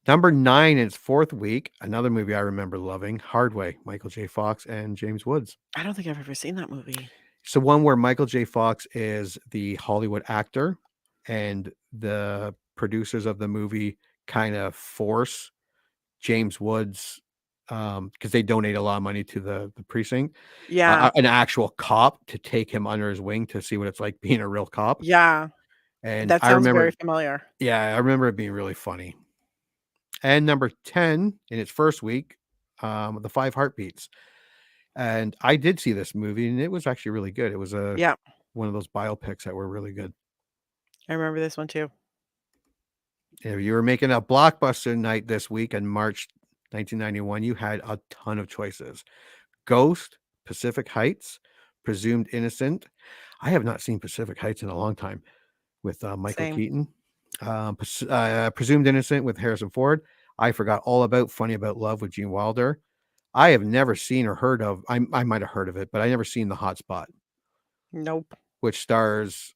Number 9 in its 4th week, another movie I remember loving, Hard Way, Michael J. Fox and James Woods. I don't think I've ever seen that movie. It's the one where Michael J. Fox is the Hollywood actor, and the producers of the movie kind of force James Woods, because they donate a lot of money to the precinct, Yeah. an actual cop, to take him under his wing to see what it's like being a real cop. Yeah. And That I sounds remember, very familiar. yeah, I remember it being really funny. And number 10 in its first week, The Five Heartbeats. And I did see this movie, and it was actually really good. It was Yeah. one of those biopics that were really good. I remember this one too. If you were making a blockbuster night this week in March 1991, you had a ton of choices. Ghost, Pacific Heights, Presumed Innocent. I have not seen Pacific Heights in a long time, with Michael Same. Keaton. Presumed Innocent with Harrison Ford. I Forgot All About Funny About Love with Gene Wilder. I have never seen or heard of, I might have heard of it, but I never seen The Hot Spot, Nope. which stars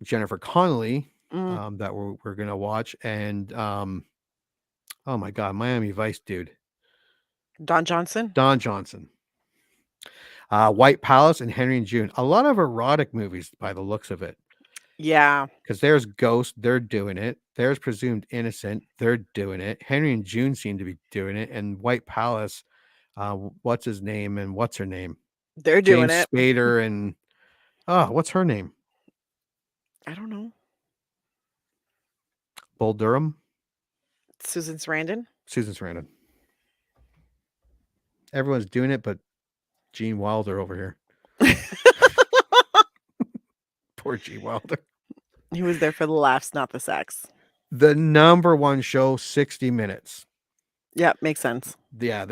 Jennifer Connelly, Mm. that we're going to watch. And oh my God, Miami Vice dude. Don Johnson. Don Johnson. White Palace and Henry and June. A lot of erotic movies by the looks of it. Yeah. Because there's Ghost, they're doing it. There's Presumed Innocent, they're doing it. Henry and June seem to be doing it. And White Palace, what's his name and what's her name? They're doing James it. Spader and what's her name? I don't know. Bull Durham? Susan Sarandon. Susan Sarandon. Everyone's doing it, but Gene Wilder over here. Poor Gene Wilder. He was there for the laughs, not the sex. The number one show, 60 Minutes. Yeah, makes sense. Yeah,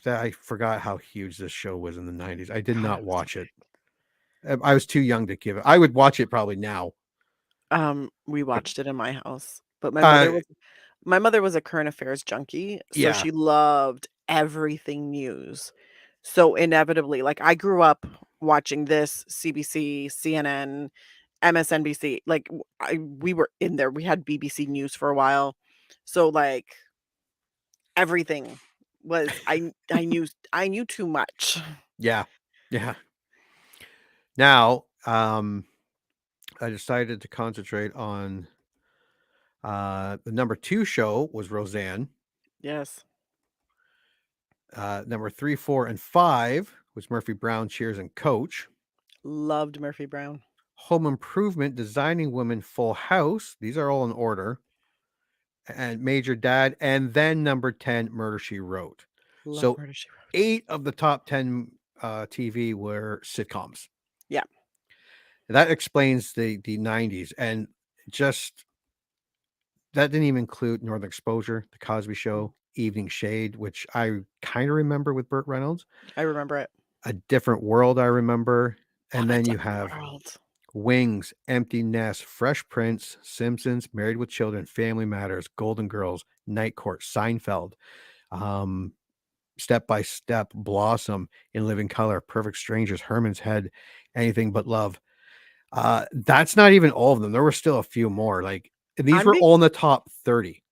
I forgot how huge this show was in the 90s. I did not watch it. I was too young to give it. I would watch it probably now. We watched it in my house, but my mother was a current affairs junkie, so Yeah. she loved everything news. So inevitably, like I grew up watching this CBC, CNN, MSNBC. Like we were in there. We had BBC News for a while, so like everything was I knew too much. Yeah. Now, I decided to concentrate on the number 2 show was Roseanne. Yes. Number 3, 4, and 5 was Murphy Brown, Cheers, and Coach. Loved Murphy Brown. Home Improvement, Designing Women, Full House. These are all in order. And Major Dad. And then number 10, Murder, She Wrote. Love So Murder, She Wrote. 8 of the top 10 TV were sitcoms. Yeah. That explains the 90s. And just that didn't even include Northern Exposure, The Cosby Show, Evening Shade, which I kind of remember with Burt Reynolds. I remember it. A Different World, I remember. And Love A then you Different have World. Wings, Empty Nest, Fresh Prince, Simpsons, Married with Children, Family Matters, Golden Girls, Night Court, Seinfeld, Step by Step, Blossom, In Living Color, Perfect Strangers, Herman's Head, Anything But Love. That's not even all of them. There were still a few more. Like, and these were all in the top 30.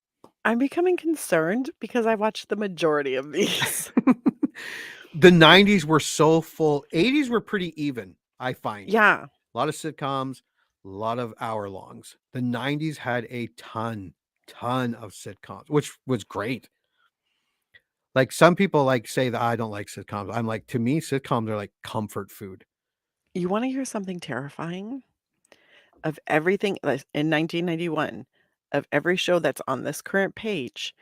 I'm becoming concerned because I watched the majority of these. The 90s were so full. 80s were pretty even, I find. Yeah. A lot of sitcoms, a lot of hour-longs. The 90s had a ton of sitcoms, which was great. Like some people like say that I don't like sitcoms. I'm like, to me, sitcoms are like comfort food. You want to hear something terrifying? Of everything in 1991, of every show that's on this current page,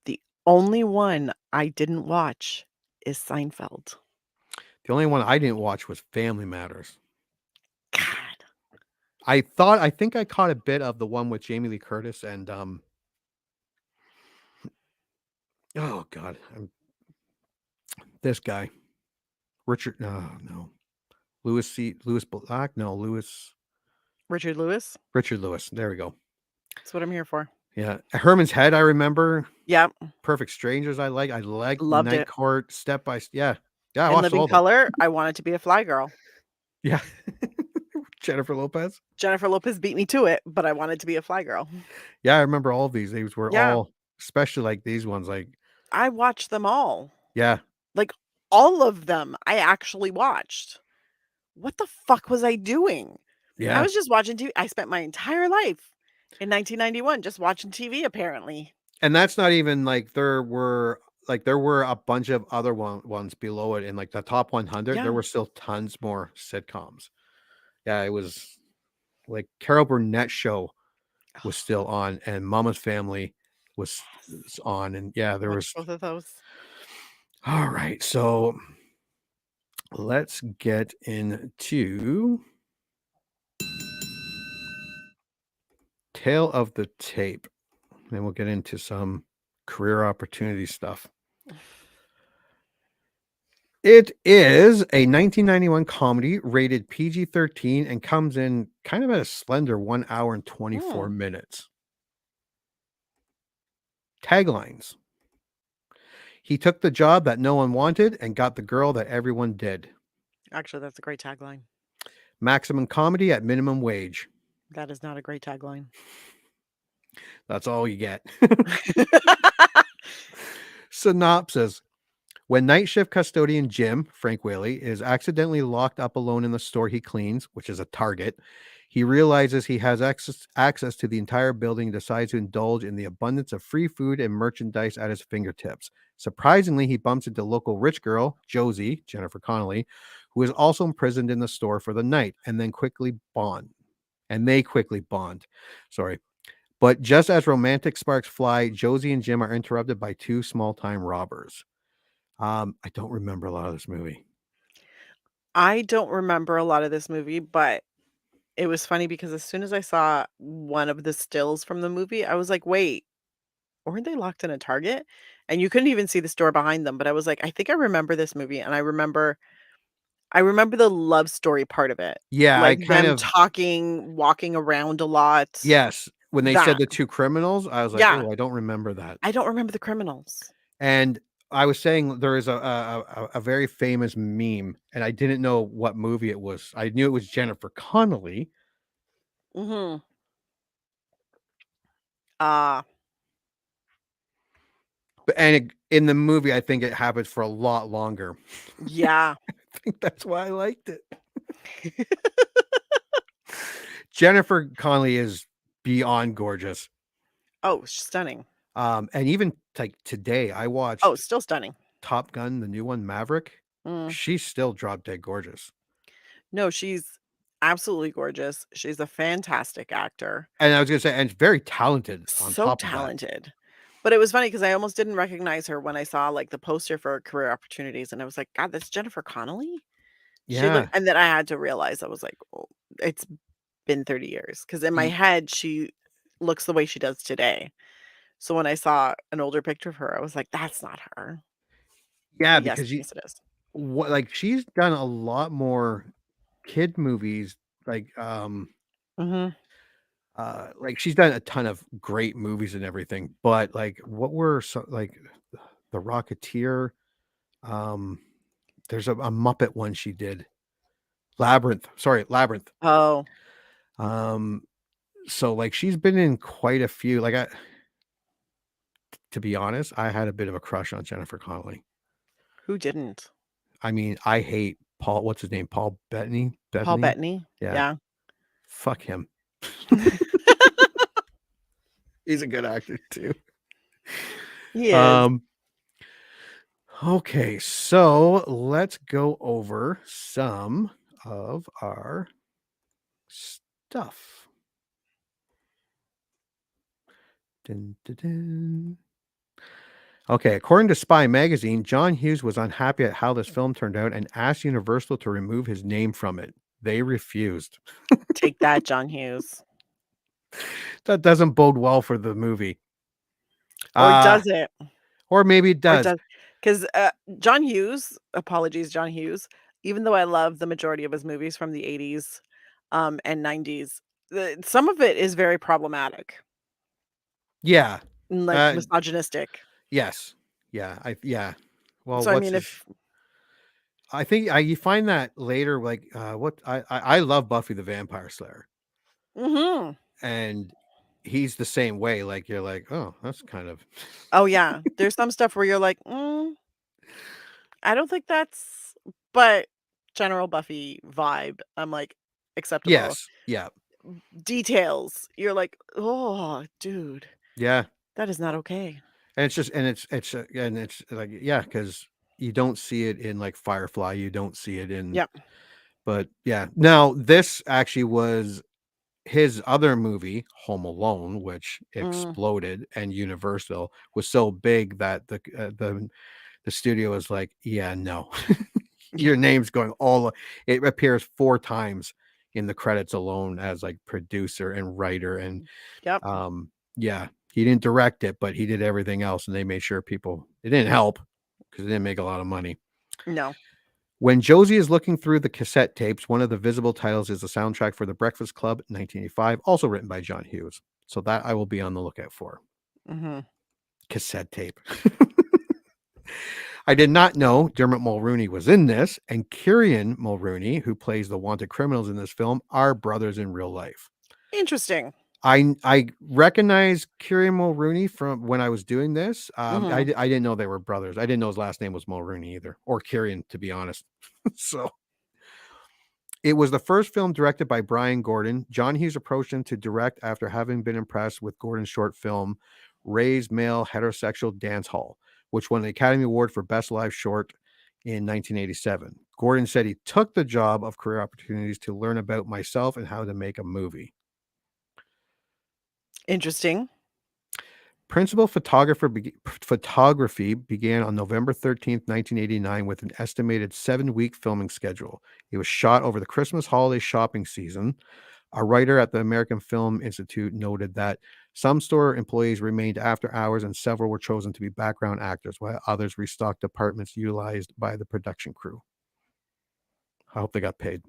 the only one I didn't watch is Seinfeld. The only one I didn't watch was Family Matters. God. I think I caught a bit of the one with Jamie Lee Curtis and oh god, this guy. Richard no. Lewis Black? No, Richard Lewis? Richard Lewis. There we go. That's what I'm here for. Yeah. Herman's Head, I remember. Yep. Perfect Strangers, I like Loved Night it. Court, Step by yeah. Yeah, I In watched Living all of them. Color, I wanted to be a fly girl. Yeah. Jennifer Lopez. Jennifer Lopez beat me to it, but I wanted to be a fly girl. Yeah, I remember all of these. These were Yeah. all, especially like these ones, like I watched them all. yeah. Like, all of them I actually watched. What the fuck was I doing? I Yeah. was just watching TV. I spent my entire life in 1991 just watching TV, apparently. And that's not even like there were a bunch of other ones below it in like the top 100. Yeah. There were still tons more sitcoms. Yeah, it was like Carol Burnett's show was still on, and Mama's Family was on, and yeah, there was. Watched both of those. All right, so let's get into Tale of the Tape. Then we'll get into some career opportunity stuff. It is a 1991 comedy rated PG-13 and comes in kind of at a slender 1 hour and 24 minutes. Taglines. He took the job that no one wanted and got the girl that everyone did. Actually, that's a great tagline. Maximum comedy at minimum wage. That is not a great tagline. That's all you get. Synopsis. When night shift custodian Jim, Frank Whaley, is accidentally locked up alone in the store he cleans, which is a Target, he realizes he has access to the entire building and decides to indulge in the abundance of free food and merchandise at his fingertips. Surprisingly, he bumps into local rich girl, Josie, Jennifer Connelly, who is also imprisoned in the store for the night, and they quickly bond. Sorry. But just as romantic sparks fly, Josie and Jim are interrupted by two small-time robbers. I don't remember a lot of this movie. I don't remember a lot of this movie, but it was funny because as soon as I saw one of the stills from the movie, I was like, wait, weren't they locked in a Target? And you couldn't even see the store behind them. But I was like, I think I remember this movie. And I remember the love story part of it. Yeah, Like I kind them of talking, walking around a lot. yes. When they said That. the two criminals, I was like, Yeah. oh, I don't remember that. I don't remember the criminals. And I was saying there is a very famous meme, and I didn't know what movie it was. I knew it was Jennifer Connelly. Mm-hmm. In the movie, I think it happens for a lot longer. Yeah. I think that's why I liked it. Jennifer Connelly is beyond gorgeous. Oh, stunning. And even like today, I watched Oh, still stunning. Top Gun, the new one, Maverick. She's still drop dead gorgeous. No, she's absolutely gorgeous. She's a fantastic actor. And I was gonna say, and very talented. So talented. But it was funny because I almost didn't recognize her when I saw like the poster for career opportunities, and I was like, God, that's Jennifer Connelly. Yeah. And then I had to realize I was like, oh, it's been 30 years because in my head she looks the way she does today. So when I saw an older picture of her, I was like, that's not her. Yeah, But because yes, it is. like she's done a lot more kid movies, like like she's done a ton of great movies and everything, but like what were some like The Rocketeer, there's a Muppet one she did. Labyrinth. Oh. So like she's been in quite a few. Like to be honest, I had a bit of a crush on Jennifer Connelly. Who didn't? I mean, I hate Paul. What's his name? Paul Bettany. Paul Bettany. Yeah. Fuck him. He's a good actor too. He is. Okay, so let's go over some of our stuff. Dun, dun, dun. Okay, according to Spy Magazine, John Hughes was unhappy at how this film turned out and asked Universal to remove his name from it. They refused. Take that, John Hughes. That doesn't bode well for the movie. Or does it? Or maybe it does. Because John Hughes, apologies, John Hughes, even though I love the majority of his movies from the 80s and 90s, some of it is very problematic Yeah. and like misogynistic. Yes. Yeah. Well, So I mean, I think you find that later, like I love Buffy the Vampire Slayer. Mhm. And he's the same way. Like you're like, oh, that's kind of Oh yeah, there's some stuff where you're like, I don't think that's, but general Buffy vibe, I'm like, acceptable. yes. Yeah. Details, you're like, oh, dude, Yeah. that is not okay. And it's like, yeah, because you don't see it in like Firefly. You don't see it in, Yep. but yeah. Now, this actually was his other movie, Home Alone, which exploded, and Universal was so big that the studio was like, yeah, no, your name's going it appears 4 times in the credits alone as like producer and writer. And Yep. yeah, he didn't direct it, but he did everything else. And they made sure it didn't help because it didn't make a lot of money. No. When Josie is looking through the cassette tapes, one of the visible titles is the soundtrack for The Breakfast Club, 1985, also written by John Hughes. So that I will be on the lookout for. Mm-hmm. Cassette tape. I did not know Dermot Mulroney was in this, and Ciarán Mulroney, who plays the wanted criminals in this film, are brothers in real life. Interesting. I recognize Ciarán Mulroney from when I was doing this. Mhm. I didn't know they were brothers. I didn't know his last name was Mulroney either, or Ciarán, to be honest. So it was the first film directed by Brian Gordon. John Hughes approached him to direct after having been impressed with Gordon's short film, Ray's Male Heterosexual Dance Hall, which won the Academy Award for Best Live Short in 1987. Gordon said he took the job of career opportunities to learn about myself and how to make a movie. Interesting. Principal photography began on November 13th, 1989, with an estimated 7-week filming schedule. It was shot over the Christmas holiday shopping season. A writer at the American Film Institute noted that some store employees remained after hours and several were chosen to be background actors, while others restocked apartments utilized by the production crew. I hope they got paid.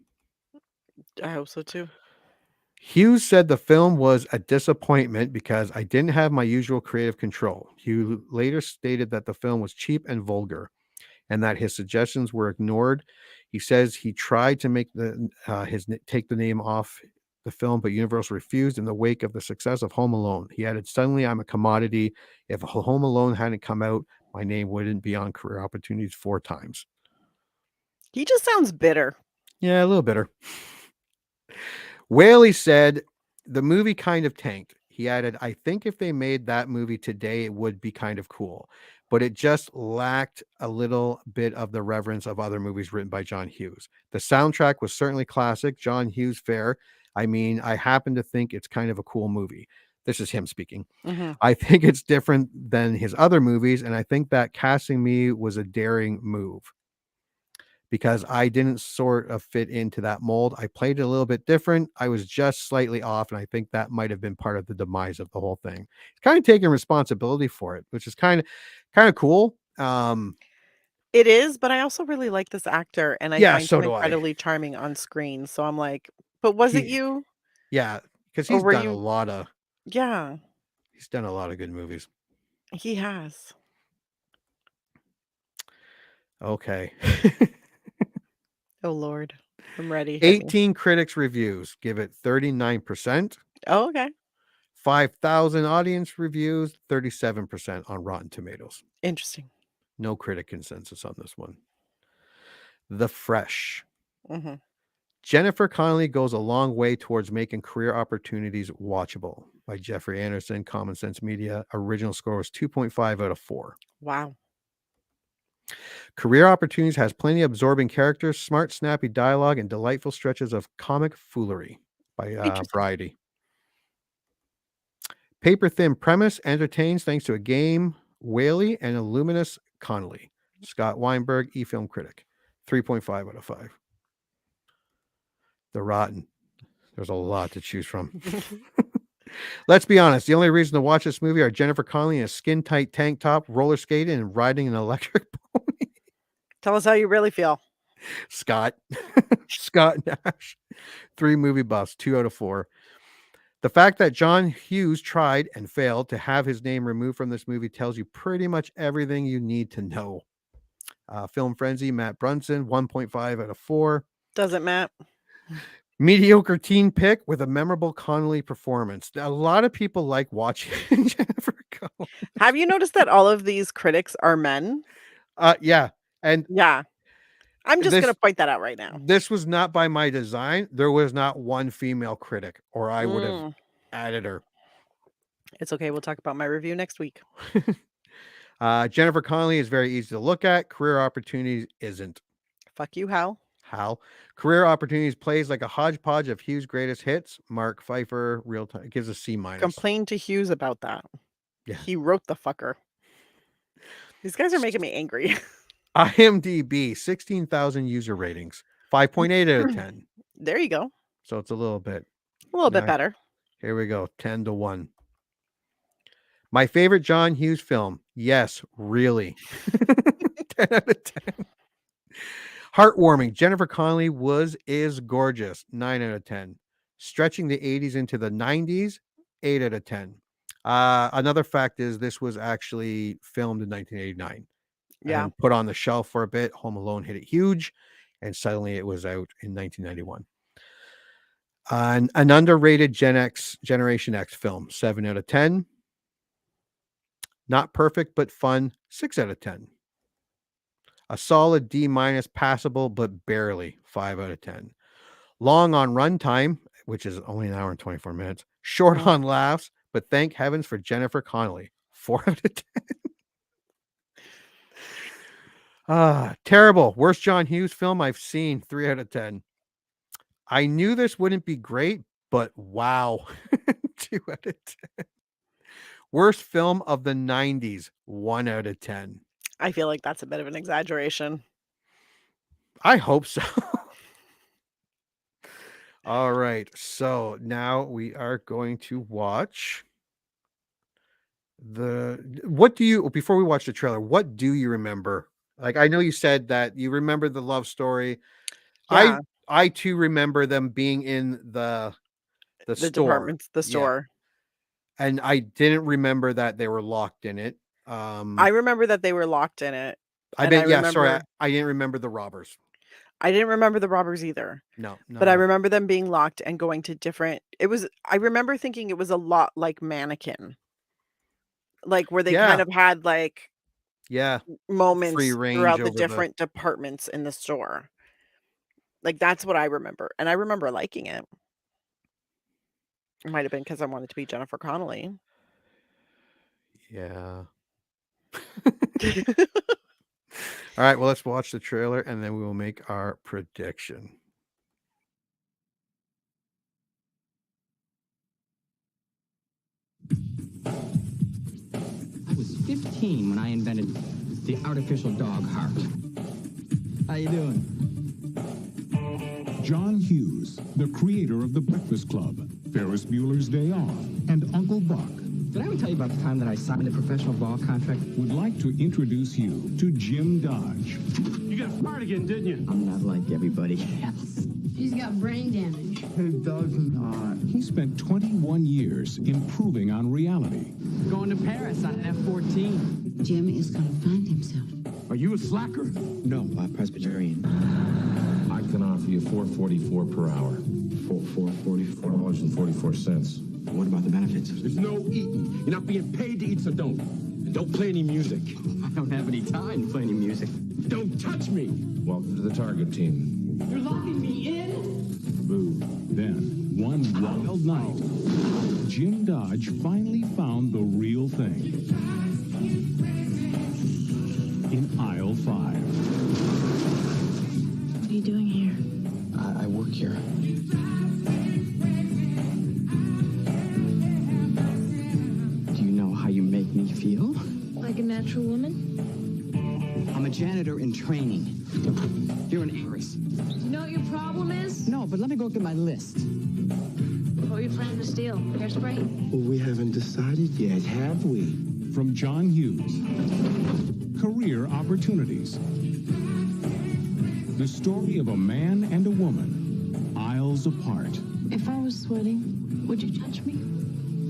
I hope so too. Hughes said the film was a disappointment because I didn't have my usual creative control. Hughes later stated that the film was cheap and vulgar and that his suggestions were ignored. He says he tried to make take the name off the film, but Universal refused in the wake of the success of Home Alone. He added, suddenly I'm a commodity. If Home Alone hadn't come out, my name wouldn't be on career opportunities 4 times. He just sounds bitter. Yeah, a little bitter. Whaley said the movie kind of tanked. He added, I think if they made that movie today, it would be kind of cool, but it just lacked a little bit of the reverence of other movies written by John Hughes. The soundtrack was certainly classic. John Hughes fare. I mean, I happen to think it's kind of a cool movie. This is him speaking. Mm-hmm. I think it's different than his other movies, and I think that casting me was a daring move, because I didn't sort of fit into that mold. I played it a little bit different. I was just slightly off, and I think that might have been part of the demise of the whole thing. He's kind of taking responsibility for it, which is kind of cool. It is, but I also really like this actor, and I Yeah, find so him do I. incredibly charming on screen. So I'm like, but was it you? Yeah, because Or he's were done you? a lot of Yeah, good movies. he has. Okay. Oh Lord, I'm ready. 18 critics reviews give it 39%. Oh, okay. 5,000 audience reviews, 37% on Rotten Tomatoes. Interesting. No critic consensus on this one. The Fresh. Mm-hmm. Jennifer Connelly goes a long way towards making career opportunities watchable, by Jeffrey Anderson, Common Sense Media. Original score was 2.5 out of 4. Wow. Career Opportunities has plenty of absorbing characters, smart, snappy dialogue, and delightful stretches of comic foolery by Interesting. Bridie. Paper thin premise entertains thanks to a game Whaley and a luminous Connolly. Scott Weinberg, eFilm critic. 3.5 out of 5. The Rotten. There's a lot to choose from. Let's be honest. The only reason to watch this movie are Jennifer Connelly in a skin-tight tank top, roller skating, and riding an electric pony. Tell us how you really feel. Scott. Scott Nash. 3 movie buffs. 2 out of 4. The fact that John Hughes tried and failed to have his name removed from this movie tells you pretty much everything you need to know. Film Frenzy, Matt Brunson, 1.5 out of 4. Doesn't Matt? Mediocre teen pick with a memorable Connolly performance. A lot of people like watching Jennifer Connelly. Have you noticed that all of these critics are men? Yeah. And Yeah. I'm just this- going to point that out right now. this was not by my design. There was not one female critic, or I would have added her. It's okay. We'll talk about my review next week. Jennifer Connelly is very easy to look at. Career Opportunities isn't. Fuck you, Hal. Hal. Career Opportunities plays like a hodgepodge of Hughes' greatest hits. Mark Pfeiffer, real time, gives a C-. Complain to Hughes about that. Yeah. He wrote the fucker. These guys are making me angry. IMDb, 16,000 user ratings. 5.8 out of 10. There you go. So it's a little bit. A little bit Nice. better. Here we go. 10 to 1. My favorite John Hughes film. Yes, really. 10 out of 10. Heartwarming. Jennifer Connelly is gorgeous. 9 out of 10. Stretching the 80s into the 90s. 8 out of 10. Another fact is this was actually filmed in 1989. Yeah. And put on the shelf for a bit. Home Alone hit it huge, and suddenly it was out in 1991. An underrated Generation X film. 7 out of 10. Not perfect, but fun. 6 out of 10. A solid D-, passable, but barely. 5 out of 10. Long on runtime, which is only an hour and 24 minutes. Short on laughs, but thank heavens for Jennifer Connelly. 4 out of 10. Terrible. Worst John Hughes film I've seen. 3 out of 10. I knew this wouldn't be great, but wow. 2 out of 10. Worst film of the 90s. 1 out of 10. I feel like that's a bit of an exaggeration. I hope so. All right. So now we are going to watch before we watch the trailer, what do you remember? Like, I know you said that you remember the love story. Yeah. I too remember them being in the store. Department, the store. And I didn't remember that they were locked in it. I remember that they were locked in it. I didn't remember the robbers. I didn't remember the robbers either. No. But I remember them being locked and going to different. I remember thinking it was a lot like Mannequin. Like where they kind of had like moments free range throughout the over different departments in the store. Like that's what I remember. And I remember liking it. It might have been because I wanted to be Jennifer Connelly. Yeah. All right, well, let's watch the trailer and then we will make our prediction. I was 15 when I invented the artificial dog heart. How you doing? John Hughes, the creator of The Breakfast Club, Ferris Bueller's Day Off, and Uncle Buck, Did I ever tell you about the time that I signed a professional ball contract? would like to introduce you to Jim Dodge. You got fired again, didn't you? I'm not like everybody else. He's got brain damage. Who doesn't not? He spent 21 years improving on reality. Going to Paris on an F-14. Jim is gonna find himself. Are you a slacker? No, Presbyterian. I can offer you $4.44 per hour. $4.44. What about the benefits? There's no eating. You're not being paid to eat, so don't. And don't play any music. I don't have any time to play any music. Don't touch me. Welcome to the target team. You're locking me in? Boo. Then, one wild night, Jim Dodge finally found the real thing. In aisle 5. What are you doing here? I work here. Do you know how you make me feel? Like a natural woman? I'm a janitor in training. You're an heiress. Do you know what your problem is? No, but let me go through my list. What were you planning to steal? Hairspray? Well, we haven't decided yet, have we? From John Hughes. Career Opportunities. The story of a man and a woman, aisles apart. If I was sweating, would you touch me?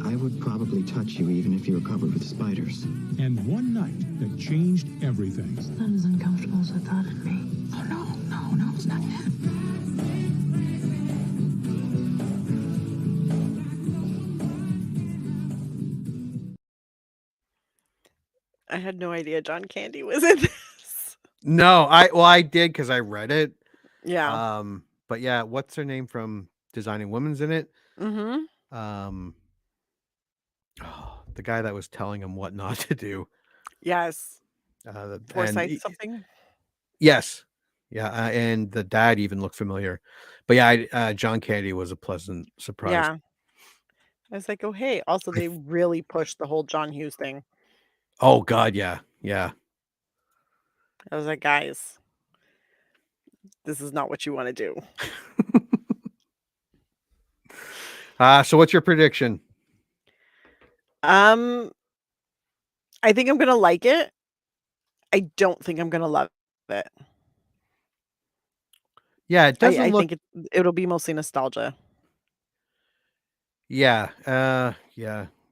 I would probably touch you even if you were covered with spiders. And one night that changed everything. It's not as uncomfortable as I thought it'd be. Oh, no, it's not yet. I had no idea John Candy was in this. No, I did because I read it. Yeah. But yeah, what's her name from Designing Women's in it? Mm-hmm. The guy that was telling him what not to do. Yes. Foresight And something. yes, yeah, and the dad even looked familiar. But yeah, John Candy was a pleasant surprise. Yeah. I was like, oh, hey. Also, they really pushed the whole John Hughes thing. Oh God, yeah. I was like, guys, this is not what you want to do. So what's your prediction? I think I'm gonna like it. I don't think I'm gonna love it. Yeah, it doesn't I look. think it'll be mostly nostalgia. Yeah,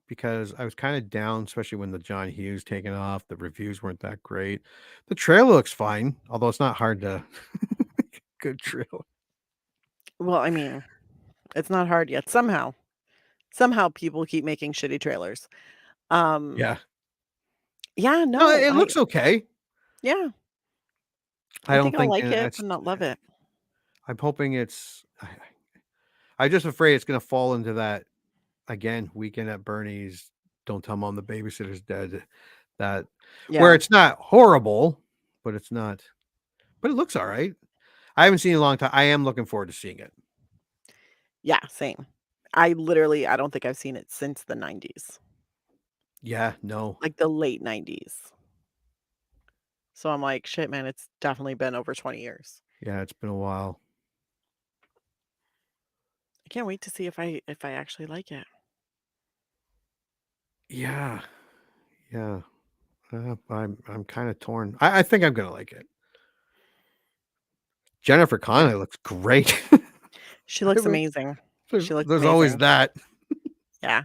because I was kind of down, especially when the John Hughes taken off. The reviews weren't that great. The trailer looks fine, although it's not hard to good trailer. Well, I mean, it's not hard yet. Somehow people keep making shitty trailers. Yeah. Yeah, No, no, it looks okay. yeah. I don't think I'll think like it, that's. but not love it. I'm hoping it's. I'm just afraid it's going to fall into that again. Weekend at Bernie's. Don't tell mom the babysitter's dead. That where Yeah. it's not horrible, but it's not. But it looks all right. I haven't seen it in a long time. I am looking forward to seeing it. Yeah, same. I don't think I've seen it since the 90s, Yeah, no. like the late 90s. So I'm like, shit, man, it's definitely been over 20 years. Yeah, it's been a while. I can't wait to see if I actually like it. Yeah. I'm kind of torn. I think I'm gonna like it. Jennifer Connelly looks great. She looks amazing. She looks There's always amazing. that. Yeah.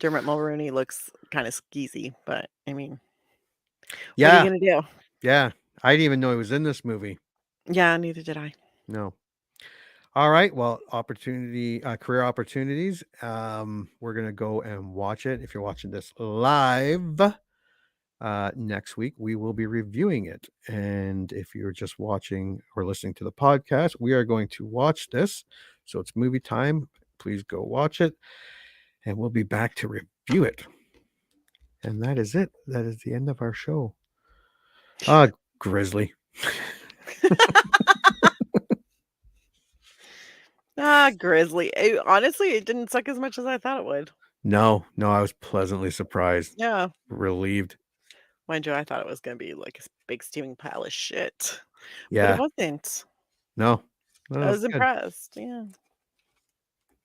Dermot Mulroney looks kind of skeezy, but I mean, what are you gonna do? Yeah. I didn't even know he was in this movie. Yeah, neither did I. No. All right. Well, career opportunities. We're gonna go and watch it. If you're watching this live, next week we will be reviewing it. And if you're just watching or listening to the podcast, we are going to watch this. So it's movie time. Please go watch it, and we'll be back to review it. And that is it. That is the end of our show. Grizzly. Grizzly. Honestly, it didn't suck as much as I thought it would. No, I was pleasantly surprised. Yeah. Relieved. Mind you, I thought it was going to be like a big steaming pile of shit. Yeah. But it wasn't. No. I was impressed. Yeah.